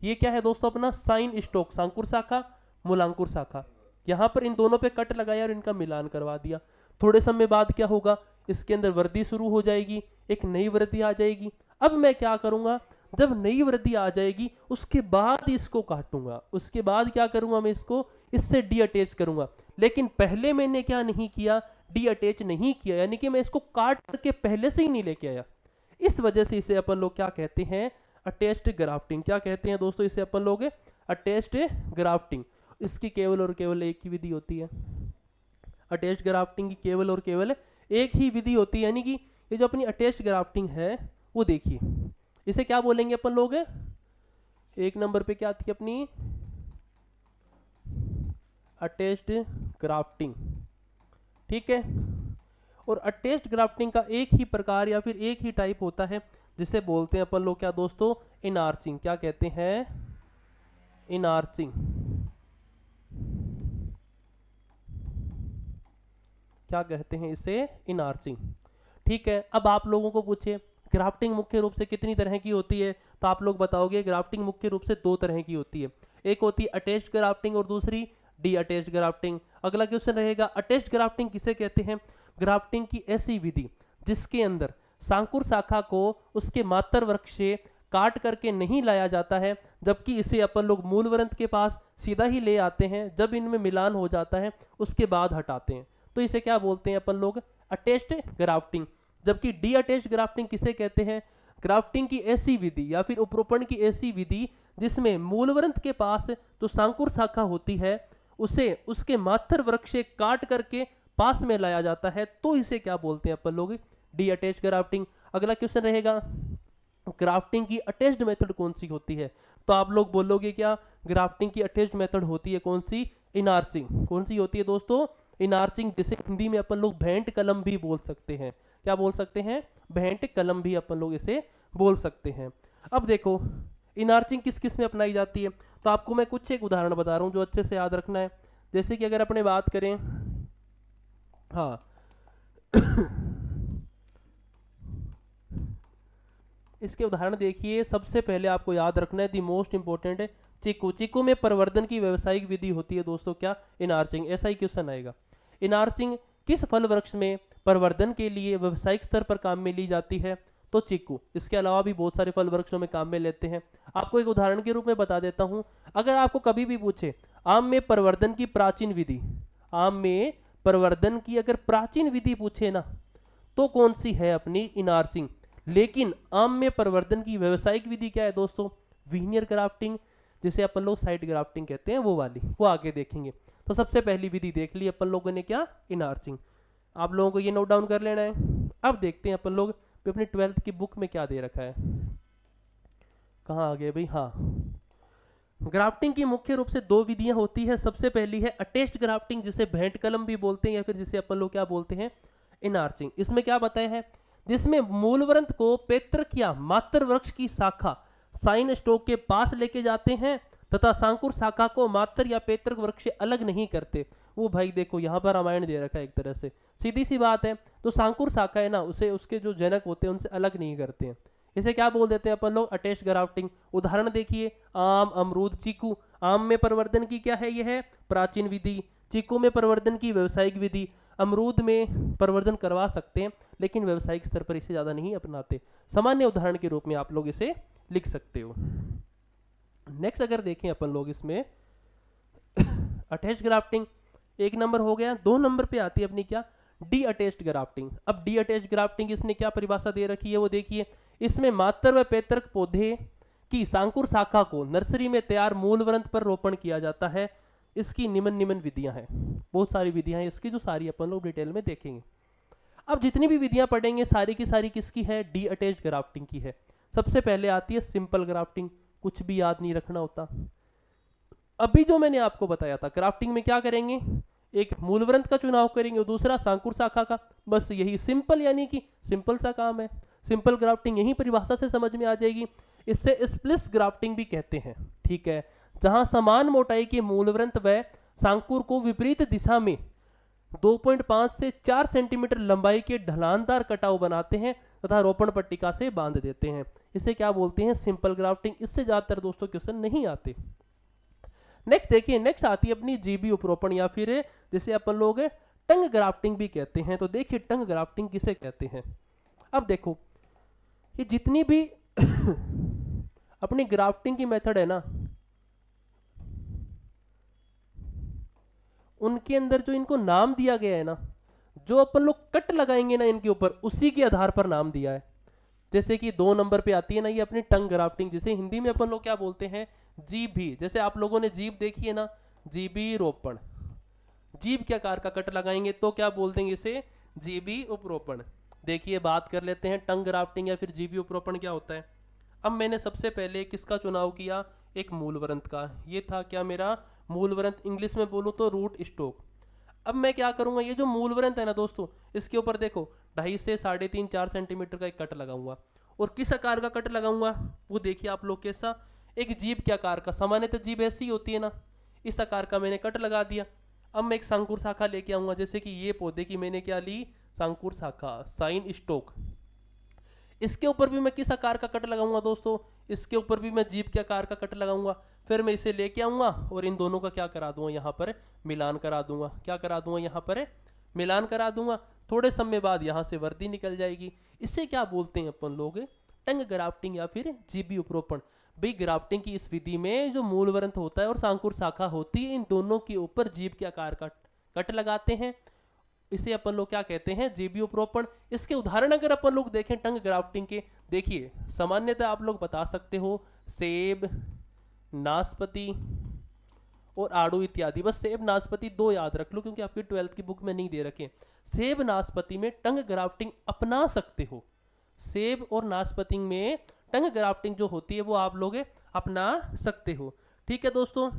ये क्या है दोस्तों, अपना साइन स्टोक, सांकुर शाखा, मूलांकुर शाखा। यहां पर इन दोनों पे कट लगाया और इनका मिलान करवा दिया। थोड़े समय बाद क्या होगा, इसके अंदर वृद्धि शुरू हो जाएगी, एक नई वृद्धि आ जाएगी। अब मैं क्या करूंगा, जब नई वृद्धि आ जाएगी उसके बाद इसको काटूंगा, उसके बाद क्या करूंगा, मैं इसको इससे डी अटैच करूंगा। लेकिन पहले मैंने क्या नहीं किया, डी अटैच नहीं किया, यानी कि मैं इसको काट करके पहले से ही नहीं लेके आया। इस वजह से इसे अपन लोग क्या कहते हैं, अटैच्ड ग्राफ्टिंग। क्या कहते हैं दोस्तों, इसे अपन लोग अटैच्ड ग्राफ्टिंग। इसकी केवल और केवल एक ही विधि होती है, अटैच्ड ग्राफ्टिंग की केवल और केवल एक ही विधि होती है। यानी कि ये जो अपनी अटैच्ड ग्राफ्टिंग है वो देखिए, इसे क्या बोलेंगे अपन लोग, एक नंबर पे क्या आती है अपनी अटैच्ड ग्राफ्टिंग, ठीक है। और अटैच्ड ग्राफ्टिंग का एक ही प्रकार या फिर एक ही टाइप होता है जिसे बोलते हैं अपन लोग क्या दोस्तों, इनआर्चिंग। क्या कहते हैं, इनआर्चिंग। क्या कहते हैं इसे, इनआर्चिंग, ठीक है। अब आप लोगों को पूछे ग्राफ्टिंग मुख्य रूप से कितनी तरह की होती है, तो आप लोग बताओगे ग्राफ्टिंग मुख्य रूप से दो तरह की होती है, एक होती है अटैच्ड ग्राफ्टिंग और दूसरी डी अटैच्ड ग्राफ्टिंग। अगला क्वेश्चन रहेगा अटैच्ड ग्राफ्टिंग किसे कहते हैं, ग्राफ्टिंग की ऐसी विधि जिसके अंदर सांकुर शाखा को उसके मातर वृक्ष से काट करके नहीं लाया जाता है, जबकि इसे अपन लोग मूल वृंत के पास सीधा ही ले आते हैं, जब इनमें मिलान हो जाता है उसके बाद हटाते हैं, तो इसे क्या बोलते हैं अपन लोग, अटैच्ड ग्राफ्टिंग। जबकि डी अटैच्ड ग्राफ्टिंग किसे कहते हैं, ग्राफ्टिंग की ऐसी विधि या फिर उपरोपण की ऐसी विधि जिसमें मूलवृंत के पास जो सांकुर शाखा होती है उसे उसके मातर वृक्ष से काट करके पास में लाया जाता है, तो इसे क्या बोलते हैं अपन लोग, डी अटैच्ड ग्राफ्टिंग। अगला क्वेश्चन रहेगा, ग्राफ्टिंग की अटैच्ड मेथड कौन सी होती है, तो आप लोग बोलोगे क्या, ग्राफ्टिंग की अटैच्ड मेथड होती है कौन सी, इनार्चिंग। कौन सी होती है दोस्तों, इनार्चिंग, जिसे हिंदी में अपन लोग भेंट कलम भी बोल सकते हैं। क्या बोल सकते हैं, भेंट कलम भी अपन लोग इसे बोल सकते हैं। अब देखो इनार्चिंग किस किस में अपनाई जाती है, तो आपको मैं कुछ एक उदाहरण बता रहा हूं जो अच्छे से याद रखना है। जैसे कि अगर अपने बात करें, हाँ इसके उदाहरण देखिए, सबसे पहले आपको याद रखना है, दी मोस्ट इंपॉर्टेंट है चीकू। चीकू में प्रवर्धन की व्यवसायिक विधि होती है दोस्तों क्या, इनार्चिंग। ऐसा ही क्वेश्चन आएगा, इनार्चिंग किस फल वृक्ष में प्रवर्धन के लिए व्यवसायिक स्तर पर काम में ली जाती है, तो चीकू। इसके अलावा भी बहुत सारे फल वृक्षों में काम में लेते हैं। आपको एक उदाहरण के रूप में बता देता हूं, अगर आपको कभी भी पूछे आम में प्रवर्धन की प्राचीन विधि, आम में प्रवर्धन की अगर प्राचीन विधि पूछे ना, तो कौन सी है, अपनी इनार्चिंग। लेकिन आम में प्रवर्धन की व्यावसायिक विधि क्या है दोस्तों, वीनियर ग्राफ्टिंग, जिसे अपन लोग साइड ग्राफ्टिंग कहते हैं, वो वाली, वो आगे देखेंगे। तो सबसे पहली विधि देख ली अपन लोगों ने, क्या, इनार्चिंग। आप लोगों को ये नोट डाउन कर लेना है। अब देखते हैं अपन लोग अपनी 12th की बुक में क्या दे रखा है, कहाँ आ गए भाई, हाँ। ग्राफ्टिंग की मुख्य रूप से दो विधियां होती है। सबसे पहली है अटैच्ड ग्राफ्टिंग, जिसे भेंट कलम भी बोलते हैं या फिर जिसे अपन लोग क्या बोलते हैं, इनार्चिंग। इसमें क्या बताया है, जिसमें मूलवृंत को पैतृक या मातर वृक्ष की शाखा साइन स्टॉक के पास लेके जाते हैं तथा सांकुर शाखा को मातर या पैतृक वृक्ष से अलग नहीं करते। वो भाई देखो यहाँ पर रामायण दे रखा है, एक तरह से सीधी सी बात है। तो सांकुर शाखा है ना, उसे उसके जो जनक होते हैं उनसे अलग नहीं करते हैं। इसे क्या बोल देते हैं अपन लोग, अटैच्ड ग्राफ्टिंग। उदाहरण देखिए, आम, अमरूद, चीकू। आम में प्रवर्धन की क्या है, यह है प्राचीन विधि। चीकू में प्रवर्धन की व्यवसायिक विधि। अमरूद में प्रवर्धन करवा सकते हैं लेकिन व्यवसायिक स्तर पर इसे ज्यादा नहीं अपनाते। सामान्य उदाहरण के रूप में आप लोग इसे लिख सकते हो। नेक्स्ट अगर देखें अपन लोग इसमें अटैच्ड ग्राफ्टिंग एक नंबर हो गया। 2 नंबर पे आती है अपनी क्या, डी अटैच्ड ग्राफ्टिंग। अब डी अटैच्ड ग्राफ्टिंग इसने क्या परिभाषा दे रखी है वो देखिए, इसमें मातर व पैतृक पौधे की सांकुर शाखा को नर्सरी में तैयार मूल वृंत पर रोपण किया जाता है। इसकी निम्न विधियां हैं, बहुत सारी विधियां हैं इसकी, जो सारी अपन लोग डिटेल में देखेंगे। अब जितनी भी विधियां पढ़ेंगे सारी की सारी किसकी है, डी अटैच्ड ग्राफ्टिंग की है। सबसे पहले आती है सिंपल ग्राफ्टिंग, कुछ भी याद नहीं रखना होता। अभी जो मैंने आपको बताया था, ग्राफ्टिंग में क्या करेंगे, एक मूलवृंत का चुनाव करेंगे और दूसरा सांकुर शाखा का, बस यही सिंपल, यानी कि सिंपल सा काम है। सिंपल ग्राफ्टिंग यही परिभाषा से समझ में आ जाएगी। इससे स्प्लिस ग्राफ्टिंग भी कहते हैं, ठीक है, जहां समान मोटाई के मूलवृंत व सांकुर को विपरीत दिशा में 2.5 से 4 सेंटीमीटर लंबाई के ढलानदार कटाव बनाते हैं तथा रोपण पट्टिका से बांध देते हैं। इसे क्या बोलते हैं, सिंपल ग्राफ्टिंग। इससे ज्यादातर दोस्तों क्वेश्चन नहीं आते। नेक्स्ट देखिए, नेक्स्ट आती है अपनी जीबी उपरोपण या फिर जिसे अपन लोग टंग ग्राफ्टिंग भी कहते हैं। तो देखिए टंग ग्राफ्टिंग किसे कहते हैं। अब देखो ये जितनी भी अपनी ग्राफ्टिंग की मेथड है ना, उनके अंदर जो इनको नाम दिया गया है ना, जो अपन लोग कट लगाएंगे ना इनके ऊपर, उसी के आधार पर नाम दिया है। जैसे कि 2 नंबर पे आती है ना ये अपनी टंग ग्राफ्टिंग, जिसे हिंदी में अपन लोग क्या बोलते हैं, जीभ भी। जैसे आप लोगों ने जीभ देखी है ना, जीबी रोपण, जीभ के आकार का कट लगाएंगे तो क्या बोल देंगे इसे, जीबी उपरोपण। देखिए बात कर लेते हैं टंग ग्राफ्टिंग या फिर जीबी उपरोपण क्या होता है। अब मैंने सबसे पहले किसका चुनाव किया, एक मूलवृंत का। ये था क्या मेरा मूलवृंत, इंग्लिश में बोलूं तो रूट स्टॉक। अब मैं क्या करूंगा, ये जो मूलवृंत है ना दोस्तों, इसके ऊपर देखो 2.5 से 3.5 4 सेंटीमीटर का एक कट लगाऊंगा। और किस आकार का कट लगाऊंगा वो देखिए आप लोग कैसा, एक जीभ के आकार का। सामान्यतः जीभ ऐसी होती है ना, इस आकार का मैंने कट लगा दिया। अब मैं एक सांकुर शाखा लेके आऊंगा, जैसे कि ये पौधे की मैंने क्या ली, सांकुर शाखा, साइन स्टॉक। इसके ऊपर भी मैं किस आकार का कट लगाऊंगा दोस्तों, इसके ऊपर भी मैं जीभ के आकार का कट लगाऊंगा। फिर मैं इसे लेके आऊंगा और इन दोनों का क्या करा दूंगा, यहाँ पर मिलान करा दूंगा। क्या करा दूंगा, यहाँ पर मिलान करा दूंगा, थोड़े समय बाद यहाँ से वर्दी निकल जाएगी। इसे क्या बोलते हैं अपन लोग, टंग ग्राफ्टिंग या फिर जीबी उपरोपण। भाई ग्राफ्टिंग की इस विधि में जो मूलवृंत होता है और सांकुर शाखा होती है, इन दोनों के ऊपर जीभ के आकार का कट लगाते हैं, इसे अपन लोग क्या कहते हैं, जीबी उपरोपण। इसके उदाहरण अगर अपन लोग देखें टंग ग्राफ्टिंग के, देखिए सामान्यतः आप लोग बता सकते हो सेब, नाशपाती और आड़ू इत्यादि। बस सेब नाशपाती दो याद रख लो क्योंकि आपकी 12th की बुक में नहीं दे रखे। सेब नाशपाती में टंग ग्राफ्टिंग अपना सकते हो, सेब और नाशपाती में टंग ग्राफ्टिंग जो होती है वो आप लोग अपना सकते हो। ठीक है दोस्तों,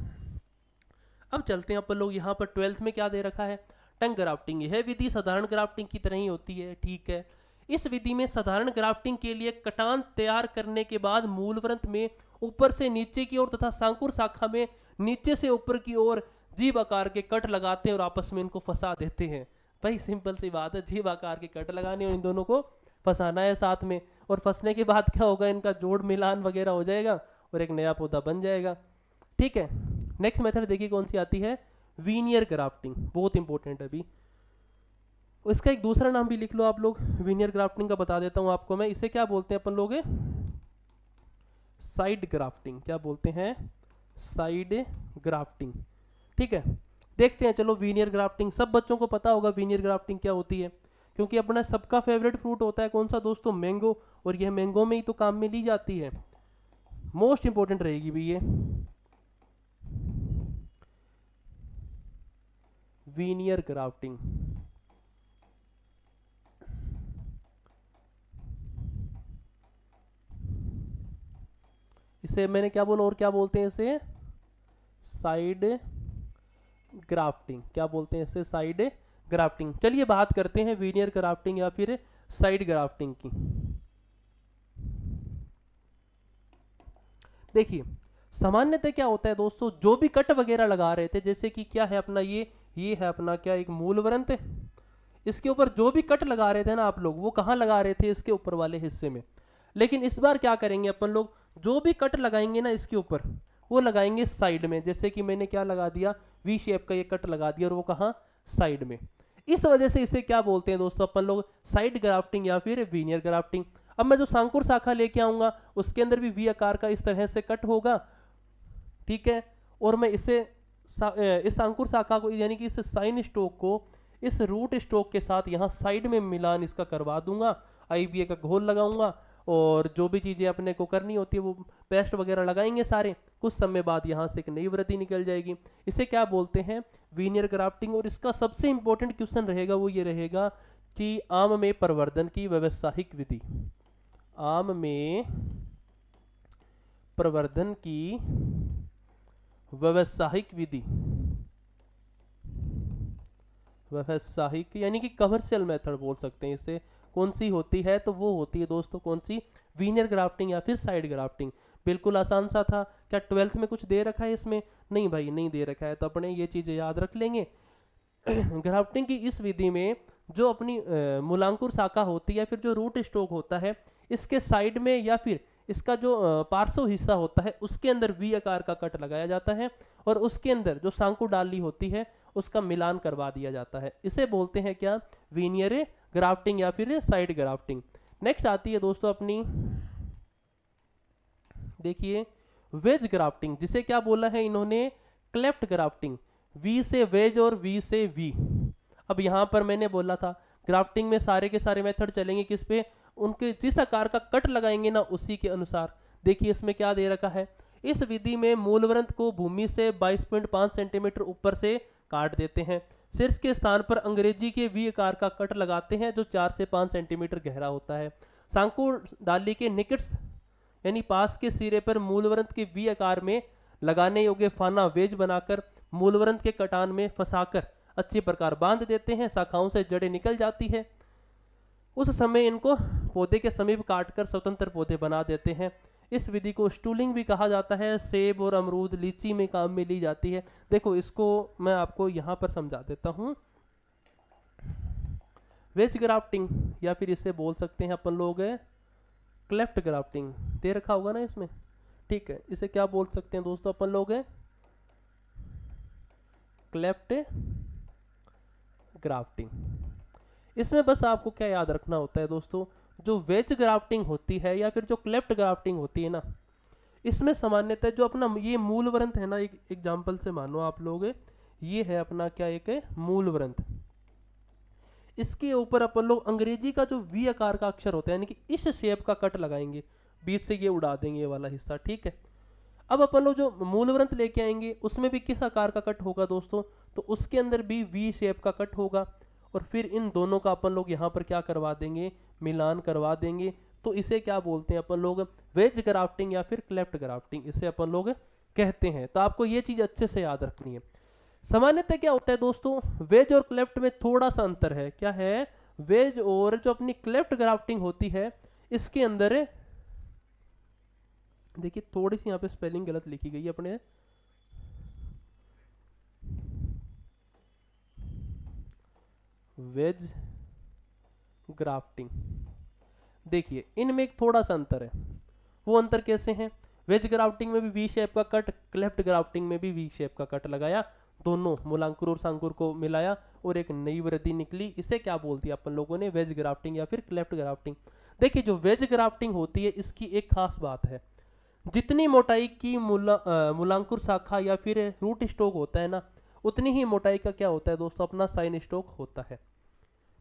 अब चलते हैं अपन लोग यहाँ पर 12th में क्या दे रखा है, टंग ग्राफ्टिंग। यह विधि साधारण ग्राफ्टिंग की तरह ही होती है। ठीक है, इस विधि में साधारण ग्राफ्टिंग के लिए कटान तैयार करने के बाद मूलवृंत में ऊपर से नीचे की ओर तथा सांकुर शाखा में नीचे से ऊपर की ओर जीभ आकार के कट लगाते हैं और आपस में इनको फंसा देते हैं। भाई सिंपल सी बात है, जीभ आकार के कट लगाने और इन दोनों को फंसाना है साथ में, और फंसने के बाद क्या होगा, इनका जोड़ मिलान वगैरह हो जाएगा और एक नया पौधा बन जाएगा। ठीक है, नेक्स्ट मेथड देखिए कौन सी आती है, वीनियर ग्राफ्टिंग। बहुत इंपॉर्टेंट है अभी, इसका एक दूसरा नाम भी लिख लो आप लोग, वीनियर ग्राफ्टिंग का बता देता हूं आपको मैं। इसे क्या बोलते हैं अपन लोग, साइड ग्राफ्टिंग। क्या बोलते हैं, साइड ग्राफ्टिंग। ठीक है, देखते हैं चलो वीनियर ग्राफ्टिंग। सब बच्चों को पता होगा वीनियर ग्राफ्टिंग क्या होती है, क्योंकि अपना सबका फेवरेट फ्रूट होता है कौन सा दोस्तों, मैंगो, और यह मैंगो में ही तो काम में ली जाती है। मोस्ट इंपॉर्टेंट रहेगी भी ये वीनियर ग्राफ्टिंग। इसे मैंने क्या बोला और क्या बोलते हैं इसे, साइड ग्राफ्टिंग। क्या बोलते हैं इसे, साइड ग्राफ्टिंग। चलिए बात करते हैं वीनियर ग्राफ्टिंग या फिर साइड ग्राफ्टिंग की। देखिए सामान्यतः क्या होता है दोस्तों, जो भी कट वगैरह लगा रहे थे, जैसे कि क्या है अपना ये है अपना क्या, एक मूलवृंत, इसके ऊपर जो भी कट लगा रहे थे ना आप लोग, वो कहाँ लगा रहे थे, इसके ऊपर वाले हिस्से में। लेकिन इस बार क्या करेंगे अपन लोग, जो भी कट लगाएंगे ना इसके ऊपर, वो लगाएंगे साइड में। जैसे कि मैंने क्या लगा दिया, वी शेप का ये कट लगा दिया, और वो कहाँ, साइड में। इस वजह से इसे क्या बोलते हैं दोस्तों अपन लोग, साइड ग्राफ्टिंग या फिर वीनियर ग्राफ्टिंग। अब मैं जो सांकुर शाखा लेके आऊंगा उसके अंदर भी वी आकार का इस तरह से कट होगा। ठीक है, और मैं इसे इस अंकुर शाखा को यानी कि इस साइन स्टोक को इस रूट स्टोक के साथ यहाँ साइड में मिलान इसका करवा दूंगा, आईबीए का घोल लगाऊंगा, और जो भी चीज़ें अपने को करनी होती है वो पेस्ट वगैरह लगाएंगे सारे। कुछ समय बाद यहाँ से एक नई वृद्धि निकल जाएगी। इसे क्या बोलते हैं, वीनियर ग्राफ्टिंग। और इसका सबसे इंपॉर्टेंट क्वेश्चन रहेगा वो ये रहेगा कि आम में प्रवर्धन की व्यावसायिक विधि, आम में प्रवर्धन की व्यावसायिक विधि, व्यावसायिक यानी कि कमर्शियल मेथड बोल सकते हैं इसे, कौन सी होती है, तो वो होती है दोस्तों कौन सी, वीनियर ग्राफ्टिंग या फिर साइड ग्राफ्टिंग। बिल्कुल आसान सा था। क्या 12th में कुछ दे रखा है इसमें, नहीं भाई नहीं दे रखा है, तो अपने ये चीजें याद रख लेंगे। ग्राफ्टिंग की इस विधि में जो अपनी मूलांकुर शाखा होती है, फिर जो रूट स्टोक होता है, इसके साइड में या फिर इसका जो पार्श्व हिस्सा होता है उसके अंदर वी आकार का कट लगाया जाता है, और उसके अंदर जो सांकुर डाली होती है उसका मिलान करवा दिया जाता है। इसे बोलते हैं क्या, वीनियर ग्राफ्टिंग या फिर साइड ग्राफ्टिंग। नेक्स्ट आती है दोस्तों अपनी, देखिए वेज ग्राफ्टिंग, जिसे क्या बोला है इन्होंने, क्लेफ्ट ग्राफ्टिंग। वी से वेज और वी से वी। अब यहां पर मैंने बोला था ग्राफ्टिंग में सारे के सारे मेथड चलेंगे किस पे, उनके जिस आकार का कट लगाएंगे ना उसी के अनुसार। देखिए इसमें क्या दे रखा है, इस विधि में मूलवृंत को भूमि से 22.5 सेंटीमीटर ऊपर से काट देते हैं। शीर्ष के स्थान पर अंग्रेजी के वी आकार का कट लगाते हैं जो 4 से 5 सेंटीमीटर गहरा होता है। सांकुर डाली के निकट यानी पास के सिरे पर मूलवृंत के वी आकार में लगाने योग्य फाना वेज बनाकर मूलवृंत के कटान में फंसाकर अच्छी प्रकार बांध देते हैं। शाखाओं से जड़ें निकल जाती है, उस समय इनको पौधे के समीप काटकर स्वतंत्र पौधे बना देते हैं। इस विधि को स्टूलिंग भी कहा जाता है। सेब और अमरूद, लीची में काम में ली जाती है। देखो इसको मैं आपको यहाँ पर समझा देता हूँ। वेज ग्राफ्टिंग या फिर इसे बोल सकते हैं अपन लोग क्लेफ्ट ग्राफ्टिंग, दे रखा होगा ना इसमें, ठीक है। इसे क्या बोल सकते हैं दोस्तों अपन लोग, क्लेफ्ट ग्राफ्टिंग। इसमें बस आपको क्या याद रखना होता है दोस्तों, जो वेज ग्राफ्टिंग होती है या फिर जो क्लेफ्ट ग्राफ्टिंग होती है ना, इसमें सामान्यतः जो अपना ये मूल व्रंत है ना, एक एग्जांपल से मानो आप लोग, ये है अपना क्या, एक है मूल व्रंत। इसके ऊपर अपन लोग अंग्रेजी का जो वी आकार का अक्षर होता है यानी कि इस शेप का कट लगाएंगे, बीच से ये उड़ा देंगे ये वाला हिस्सा, ठीक है। अब अपन लोग जो मूल व्रंत लेके आएंगे उसमें भी किस आकार का कट होगा दोस्तों, तो उसके अंदर भी वी शेप का कट होगा, और फिर इन दोनों का अपन लोग यहाँ पर क्या करवा देंगे, मिलान करवा देंगे। तो इसे क्या बोलते हैं अपन लोग, वेज ग्राफ्टिंग या फिर क्लेफ्ट ग्राफ्टिंग इसे अपन लोग कहते हैं। तो आपको ये चीज अच्छे से याद रखनी है। सामान्यतः क्या होता है दोस्तों, वेज और क्लेफ्ट में थोड़ा सा अंतर है। क्या है, वेज और जो अपनी क्लेफ्ट ग्राफ्टिंग होती है इसके अंदर देखिए थोड़ी सी यहाँ पे स्पेलिंग गलत लिखी गई है अपने, वेज ग्राफ्टिंग, देखिए इनमें एक थोड़ा सा अंतर है। वो अंतर कैसे है, वेज ग्राफ्टिंग में भी वी शेप का कट, क्लेफ्ट ग्राफ्टिंग में भी वी शेप का कट लगाया, दोनों मूलांकुर और सांकुर को मिलाया और एक नई वृद्धि निकली। इसे क्या बोलती है अपन लोगों ने, वेज ग्राफ्टिंग या फिर क्लेफ्ट ग्राफ्टिंग। देखिए जो वेज ग्राफ्टिंग होती है इसकी एक खास बात है, जितनी मोटाई की मूलांकुर शाखा या फिर रूट स्टोक होता है ना, उतनी ही मोटाई का क्या होता है दोस्तों, अपना साइन स्टोक होता है।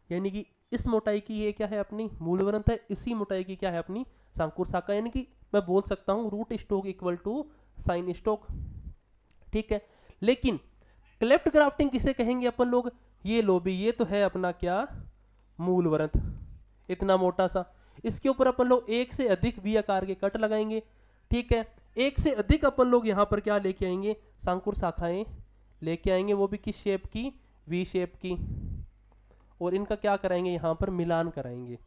यानी कि इस मोटाई की ये क्या है, अपनी मूल व्रंत है, इसी मोटाई की क्या है, अपनी सांकुर शाखा। यानी कि मैं बोल सकता हूं root stock equal to scion stock, ठीक है। लेकिन क्लेफ्ट ग्राफ्टिंग किसे कहेंगे अपन लोग, ये लो भी, ये तो है अपना क्या, मूल व्रंत, इतना मोटा सा, इसके ऊपर अपन लोग एक से अधिक वी आकार के कट लगाएंगे, ठीक है। एक से अधिक अपन लोग यहाँ पर क्या लेके आएंगे, सांकुर शाखाएं लेके आएंगे, वो भी किस शेप की, वी शेप की, और इनका क्या कराएंगे, यहाँ पर मिलान कराएंगे।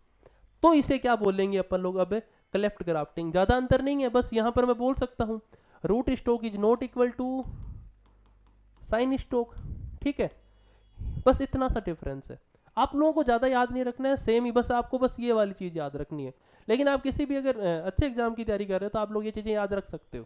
तो इसे क्या बोलेंगे अपन लोग अब, क्लेफ्ट ग्राफ्टिंग। ज्यादा अंतर नहीं है, बस यहाँ पर मैं बोल सकता हूँ root stock is not equal to scion stock, ठीक है। बस इतना सा डिफरेंस है, आप लोगों को ज्यादा याद नहीं रखना है, सेम ही, बस आपको बस ये वाली चीज याद रखनी है। लेकिन आप किसी भी अगर अच्छे एग्जाम की तैयारी कर रहे हो तो आप लोग ये चीजें याद रख सकते हो,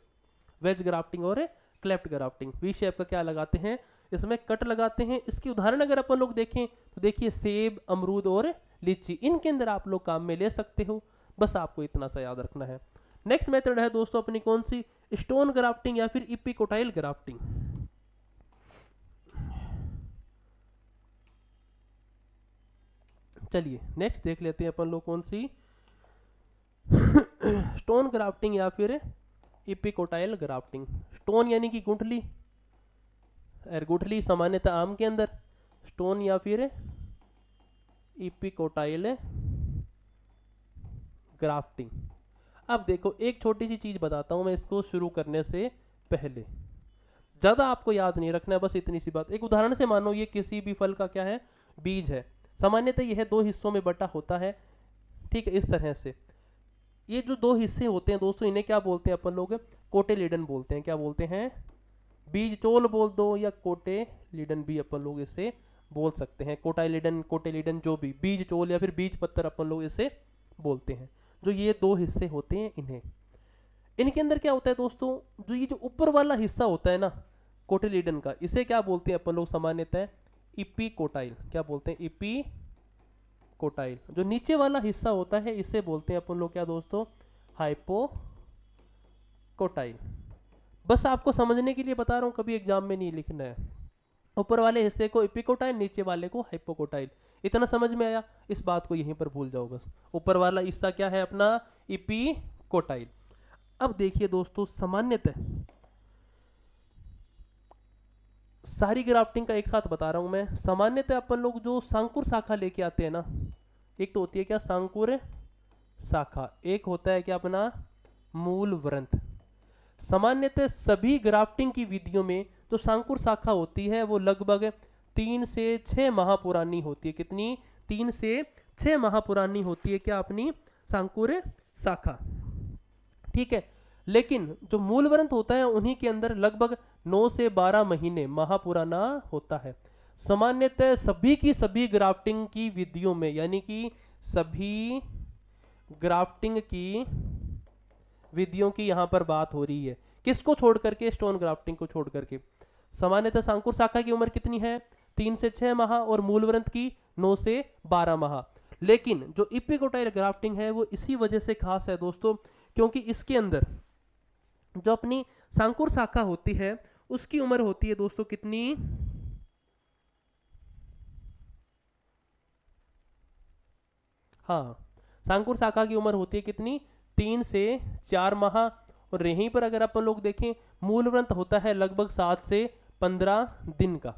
वेज ग्राफ्टिंग और क्लेफ्ट ग्राफ्टिंग। वी शेप का क्या लगाते हैं, इसमें कट लगाते हैं। इसकी उदाहरण अगर अपन लोग देखें तो देखिए सेब, अमरूद और लीची, इनके अंदर आप लोग काम में ले सकते हो, बस आपको इतना सा याद रखना है। नेक्स्ट मेथड है दोस्तों अपनी कौन सी, स्टोन ग्राफ्टिंग या फिर इपिकोटाइल ग्राफ्टिंग। चलिए नेक्स्ट देख लेते हैं अपन लोग कौन सी, स्टोन ग्राफ्टिंग या फिर इपिकोटाइल ग्राफ्टिंग। स्टोन यानी कि गुठली, गुठली सामान्यतः आम के अंदर, स्टोन या फिर इपिकोटाइल ग्राफ्टिंग। अब देखो एक छोटी सी चीज बताता हूं मैं इसको शुरू करने से पहले, ज्यादा आपको याद नहीं रखना है, बस इतनी सी बात। एक उदाहरण से मानो ये किसी भी फल का क्या है, बीज है। सामान्यतः यह दो हिस्सों में बटा होता है, ठीक है, इस तरह से। ये जो दो हिस्से होते हैं दोस्तों, इन्हें क्या बोलते हैं अपन लोग, कोटेलिडन बोलते हैं। क्या बोलते हैं, बीज चोल बोल दो या कोटेलिडन भी अपन लोग इसे बोल सकते हैं। कोटाइलिडन, कोटेलिडन, जो भी, बीज चोल या फिर बीज पत्तर अपन लोग इसे बोलते हैं। जो ये दो हिस्से होते हैं इन्हें, इनके अंदर क्या होता है दोस्तों, जो ये जो ऊपर वाला हिस्सा होता है ना कोटेलिडन का, इसे क्या बोलते हैं अपन लोग सामान्यतः, इपिकोटाइल। क्या बोलते हैं, इपिकोटाइल। जो नीचे वाला हिस्सा होता है इसे बोलते हैं अपन लोग क्या दोस्तों, हाइपोकोटाइल। बस आपको समझने के लिए बता रहा हूं, कभी एग्जाम में नहीं लिखना है। ऊपर वाले हिस्से को इपिकोटाइल, नीचे वाले को हाइपोकोटाइल। इतना समझ में आया, इस बात को यहीं पर भूल जाओ बस। ऊपर वाला हिस्सा क्या है अपना, इपिकोटाइल। अब देखिए दोस्तों, सामान्यतः सारी ग्राफ्टिंग का एक साथ बता रहा हूं मैं। सामान्यतः अपन लोग जो सांकुर शाखा लेके आते हैं ना, एक तो होती है क्या, सांकुर शाखा, एक होता है क्या अपना मूल व्रंत। सामान्यतः सभी ग्राफ्टिंग की विधियों में जो सांकुर शाखा होती है वो लगभग 3 से 6 माह पुरानी होती है। कितनी, 3 से 6 माह पुरानी होती है क्या, अपनी सांकुर शाखा, ठीक है। लेकिन जो मूल व्रंत होता है उन्हीं के अंदर लगभग 9 से 12 महीने माह पुराना होता है। सामान्यतः सभी की सभी ग्राफ्टिंग की विधियों में, यानी कि सभी ग्राफ्टिंग की विधियों की यहां पर बात हो रही है, किसको छोड़ करके, स्टोन ग्राफ्टिंग को छोड़ करके। सामान्यतः सांकुर शाखा की उम्र कितनी है, 3 से 6 माह और मूलवृंत की 9 से 12 माह। लेकिन जो इपिकोटाइल ग्राफ्टिंग है वो इसी वजह से खास है दोस्तों, क्योंकि इसके अंदर जो अपनी सांकुर शाखा होती है उसकी उम्र होती है दोस्तों कितनी, हाँ, सांकुर शाखा की उम्र होती है कितनी, 3 से 4 माह। और यहीं पर अगर अपन लोग देखें मूलवृंत होता है लगभग 7 से 15 दिन का।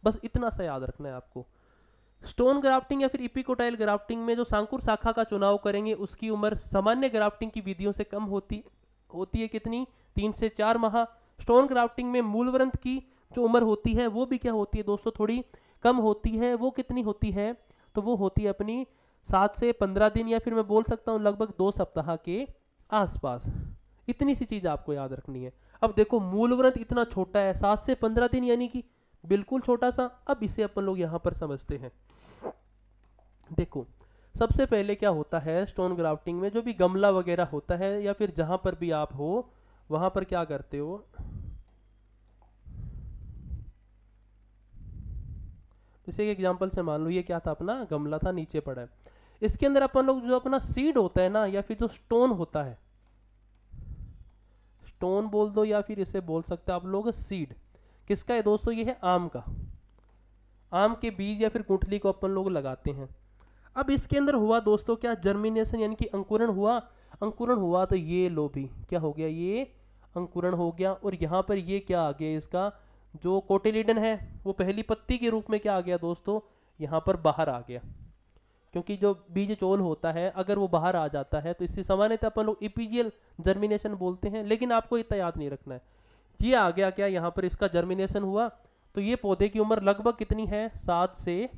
बस इतना सा याद रखना है आपको। स्टोन ग्राफ्टिंग या फिर इपिकोटाइल ग्राफ्टिंग में जो सांकुर शाखा का चुनाव करेंगे उसकी उम्र सामान्य ग्राफ्टिंग की विधियों से कम होती है कितनी, 3 से 4 माह। स्टोन ग्राफ्टिंग में मूलवृंत की जो उम्र होती है वो भी क्या होती है दोस्तों, थोड़ी कम होती है। वो कितनी होती है, तो वो होती है अपनी 7 से 15 दिन, या फिर मैं बोल सकता हूँ लगभग 2 सप्ताह के आसपास। इतनी सी चीज आपको याद रखनी है। अब देखो मूलवृंत इतना छोटा है, 7 से 15 दिन, यानी कि बिल्कुल छोटा सा। अब इसे अपन लोग यहाँ पर समझते हैं। देखो सबसे पहले क्या होता है स्टोन ग्राफ्टिंग में, जो भी गमला वगैरह होता है या फिर जहां पर भी आप हो वहां पर क्या करते हो, जैसे एक एग्जांपल से मान लो ये क्या था, अपना गमला था, नीचे पड़ा है। इसके अंदर अपन लोग जो अपना सीड होता है ना, या फिर जो स्टोन होता है, स्टोन बोल दो या फिर इसे बोल सकते हैं आप लोग सीड, किसका है दोस्तों, ये है आम का। आम के बीज या फिर गुठली को अपन लोग लगाते हैं। अब इसके अंदर हुआ दोस्तों क्या, जर्मिनेशन यानी कि अंकुरण हुआ। अंकुरण हुआ तो ये लो भी क्या हो गया, ये अंकुरण हो गया। और यहाँ पर ये क्या आ गया, इसका जो कोटिलीडन है वो पहली पत्ती के रूप में क्या आ गया दोस्तों, यहाँ पर बाहर आ गया। क्योंकि जो बीज चोल होता है अगर वो बाहर आ जाता है तो इससे सामान्यतः अपन लोग इपीजियल जर्मिनेशन बोलते हैं। लेकिन आपको इतना याद नहीं रखना है। ये आ गया क्या, यहाँ पर इसका जर्मिनेशन हुआ। तो ये पौधे की उम्र लगभग कितनी है, 7 से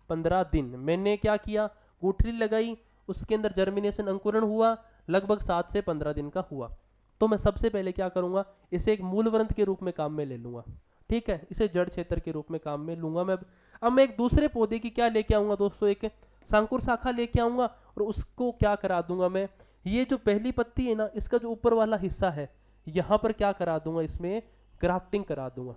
15 दिन। मैंने क्या किया, गुठली लगाई, उसके अंदर जर्मिनेशन अंकुरण हुआ, लगभग 7 से 15 दिन का हुआ। तो मैं सबसे पहले क्या करूंगा, इसे एक मूलवृंत के रूप में काम में ले लूंगा। ठीक है, इसे जड़ क्षेत्र के रूप में काम में लूंगा मैं। अब मैं एक दूसरे पौधे की क्या लेके आऊंगा दोस्तों, एक सांकुर शाखा लेके आऊंगा और उसको क्या करा दूंगा मैं, ये जो पहली पत्ती है ना, इसका जो ऊपर वाला हिस्सा है यहाँ पर क्या करा दूंगा, इसमें ग्राफ्टिंग करा दूंगा,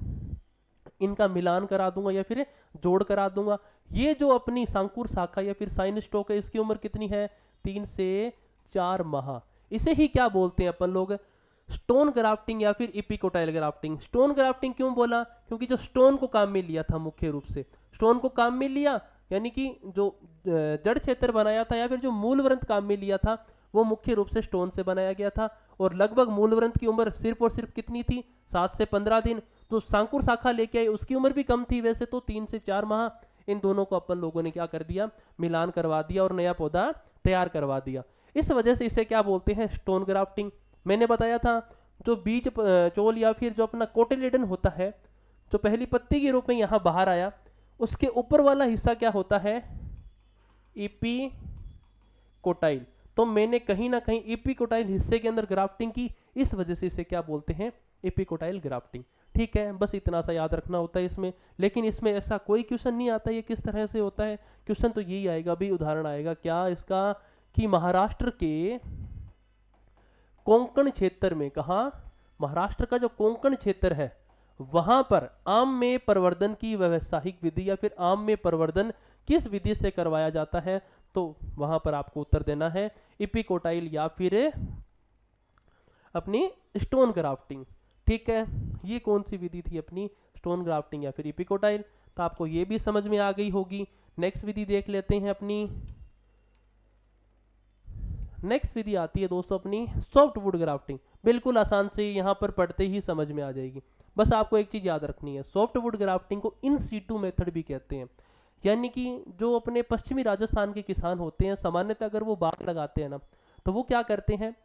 इनका मिलान करा दूंगा या फिर जोड़ करा दूंगा। ये जो अपनी सांकुर शाखा या फिर साइन स्टॉक है, इसकी उम्र कितनी है, 3 से 4 माह। इसे ही क्या बोलते हैं अपन लोग, स्टोन ग्राफ्टिंग या फिर इपिकोटाइल ग्राफ्टिंग। स्टोन ग्राफ्टिंग क्यों बोला, क्योंकि जो स्टोन को काम में लिया था, मुख्य रूप से स्टोन को काम में लिया, यानी कि जो जड़ क्षेत्र बनाया था या फिर जो मूलवृंत काम में लिया था वो मुख्य रूप से स्टोन से बनाया गया था। और लगभग मूलवृंत की उम्र सिर्फ और सिर्फ कितनी थी, 7 से 15 दिन। तो सांकुर शाखा लेके आए, उसकी उम्र भी कम थी वैसे तो, 3 से 4 माह। इन दोनों को अपन लोगों ने क्या कर दिया, मिलान करवा दिया और नया पौधा तैयार करवा दिया। इस वजह से इसे क्या बोलते हैं, स्टोन ग्राफ्टिंग। मैंने बताया था जो बीज चोल या फिर जो अपना कोटिलीडन होता है, जो पहली पत्ती के रूप में यहाँ बाहर आया, उसके ऊपर वाला हिस्सा क्या होता है, इपिकोटाइल। तो मैंने कहीं ना कहीं इपिकोटाइल हिस्से के अंदर ग्राफ्टिंग की, इस वजह से इसे क्या बोलते हैं, इपिकोटाइल ग्राफ्टिंग। ठीक है, बस इतना सा याद रखना होता है इसमें। लेकिन इसमें ऐसा कोई क्वेश्चन नहीं आता ये किस तरह से होता है। क्वेश्चन तो यही आएगा, अभी उदाहरण आएगा क्या इसका, कि महाराष्ट्र के कोंकण क्षेत्र में, कहा, महाराष्ट्र का जो कोंकण क्षेत्र है वहां पर आम में प्रवर्धन की व्यावसायिक विधि या फिर आम में प्रवर्धन किस विधि से करवाया जाता है, तो वहां पर आपको उत्तर देना है इपिकोटाइल या फिर अपनी स्टोन ग्राफ्टिंग। ठीक है, ये कौन सी विधि थी अपनी, स्टोन ग्राफ्टिंग या फिर इपिकोटाइल। तो आपको ये भी समझ में आ गई होगी। नेक्स्ट विधि देख लेते हैं अपनी। नेक्स्ट विधि आती है दोस्तों अपनी सॉफ्टवुड ग्राफ्टिंग। बिल्कुल आसान से यहाँ पर पढ़ते ही समझ में आ जाएगी। बस आपको एक चीज याद रखनी है, सॉफ्टवुड ग्राफ्टिंग को इन सीटू मेथड भी कहते हैं। यानी कि जो अपने पश्चिमी राजस्थान के किसान होते हैं, सामान्यतः अगर वो बाग लगाते हैं ना, तो वो क्या करते हैं,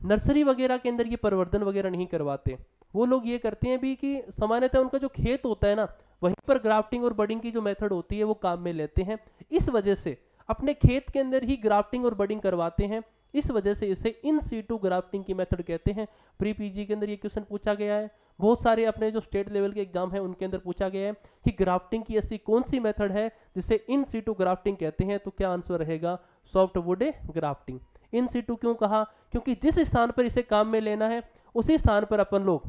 नर्सरी वगैरह के अंदर ये प्रवर्धन वगैरह नहीं करवाते। वो लोग ये करते हैं भी कि सामान्यतः उनका जो खेत होता है ना, वहीं पर ग्राफ्टिंग और बडिंग की जो मेथड होती है वो काम में लेते हैं। इस वजह से अपने खेत के अंदर ही ग्राफ्टिंग और बडिंग करवाते हैं। इस वजह से इसे इन सीटू ग्राफ्टिंग की मेथड कहते हैं। प्री पीजी के अंदर ये क्वेश्चन पूछा गया है, बहुत सारे अपने जो स्टेट लेवल के एग्जाम है उनके अंदर पूछा गया है कि ग्राफ्टिंग की ऐसी कौन सी मेथड है जिसे इन सीटू ग्राफ्टिंग कहते हैं। तो क्या आंसर रहेगा, सॉफ्टवुड ग्राफ्टिंग। इन सीटू क्यों कहा, क्योंकि जिस स्थान पर इसे काम में लेना है उसी स्थान पर अपन लोग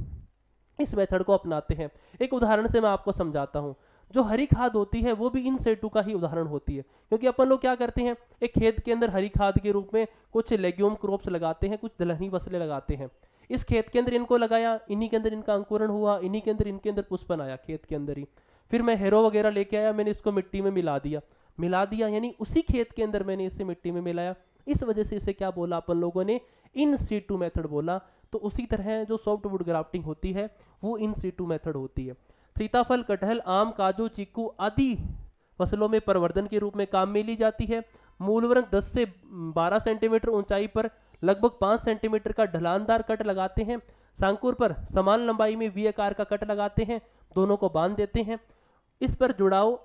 इस मेथड को अपनाते हैं। एक उदाहरण से मैं आपको समझाता हूं। जो हरी खाद होती है वो भी इन सेटू का ही उदाहरण होती है, क्योंकि अपन लोग क्या करते हैं, एक खेत के अंदर हरी खाद के रूप में कुछ लेग्यूम क्रॉप्स लगाते हैं, कुछ दलहनी फसलें लगाते हैं। इस खेत के अंदर इनको लगाया, इन्हीं के अंदर इनका अंकुरण हुआ, इन्हीं के अंदर इनके अंदर पुष्पन आया खेत के अंदर ही। फिर मैं हेरो वगैरह लेके आया, मैंने इसको मिट्टी में मिला दिया यानी उसी खेत के अंदर मैंने इसे मिट्टी में मिलाया। इस वजह से इसे क्या बोला अपन लोगों ने, इन सीटू मेथड बोला। तो उसी तरह जो सॉफ्टवुड ग्राफ्टिंग होती है वो इन सीटू मेथड होती है। सीताफल, कटहल, आम, काजू, चीकू आदि फसलों में प्रवर्धन के रूप में काम में ली जाती है। मूलवृंत 10 से 12 सेंटीमीटर ऊंचाई पर लगभग 5 सेंटीमीटर का ढलानदार कट लगाते हैं। सांकुर पर समान लंबाई में वी आकार का कट लगाते हैं, दोनों को बांध देते हैं। इस पर जुड़ाव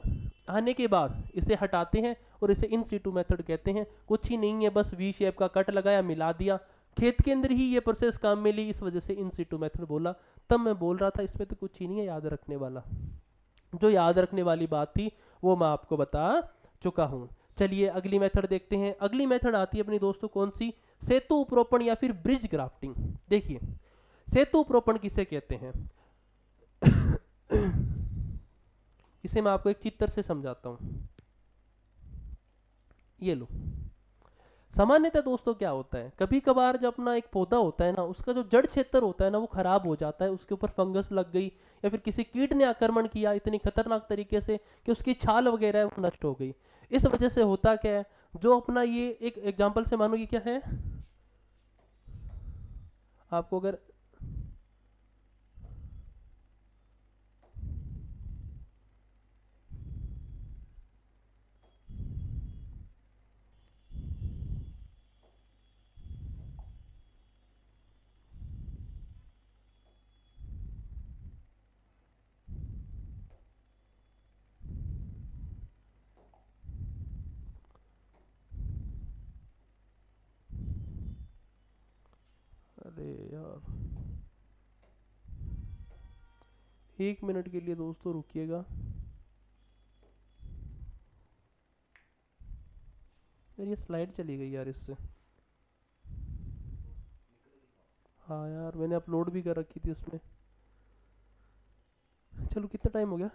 आने के बाद इसे हटाते हैं और इसे इन सीटू मेथड कहते हैं। कुछ ही नहीं है, बस वी शेप का कट लगाया, मिला दिया, खेत के अंदर ही ये प्रोसेस काम में ली, इस वजह से इन सीटू मेथड बोला। तब मैं बोल रहा था इसमें तो कुछ ही नहीं है याद रखने वाला। जो याद रखने वाली बात थी वो मैं आपको बता चुका हूं। चलिए अगली मेथड देखते हैं। अगली मेथड आती है अपनी दोस्तों कौन सी, सेतु उपरोपण या फिर ब्रिज ग्राफ्टिंग। देखिए सेतु उपरोपण किसे कहते हैं इसे मैं आपको एक चित्र से समझाता हूं। ये लो, सामान्यतः दोस्तों क्या होता है, कभी कभार जब अपना एक पौधा होता है ना, उसका जो जड़ क्षेत्र होता है ना वो खराब हो जाता है, उसके ऊपर फंगस लग गई या फिर किसी कीट ने आक्रमण किया इतनी खतरनाक तरीके से कि उसकी छाल वगैरह है वो नष्ट हो गई। इस वजह से होता क्या है, जो अपना ये एक एग्जांपल से मानो ये क्या है, आपको अगर अरे यार 1 मिनट के लिए दोस्तों रुकिएगा यार, ये स्लाइड चली गई यार इससे। हाँ यार मैंने अपलोड भी कर रखी थी उसमें। चलो कितना टाइम हो गया,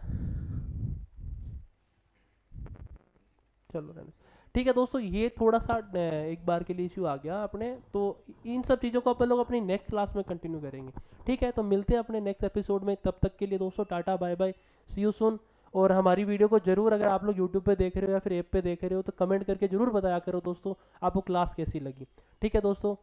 चलो रहने। ठीक है दोस्तों, ये थोड़ा सा एक बार के लिए इशू आ गया अपने, तो इन सब चीज़ों को अपन लोग अपनी नेक्स्ट क्लास में कंटिन्यू करेंगे। ठीक है, तो मिलते हैं अपने नेक्स्ट एपिसोड में, तब तक के लिए दोस्तों tata bye bye, see you soon. और हमारी वीडियो को जरूर, अगर आप लोग यूट्यूब पे देख रहे हो या फिर ऐप पे देख रहे हो, तो कमेंट करके जरूर बताया करो दोस्तों आपको क्लास कैसी लगी। ठीक है दोस्तों।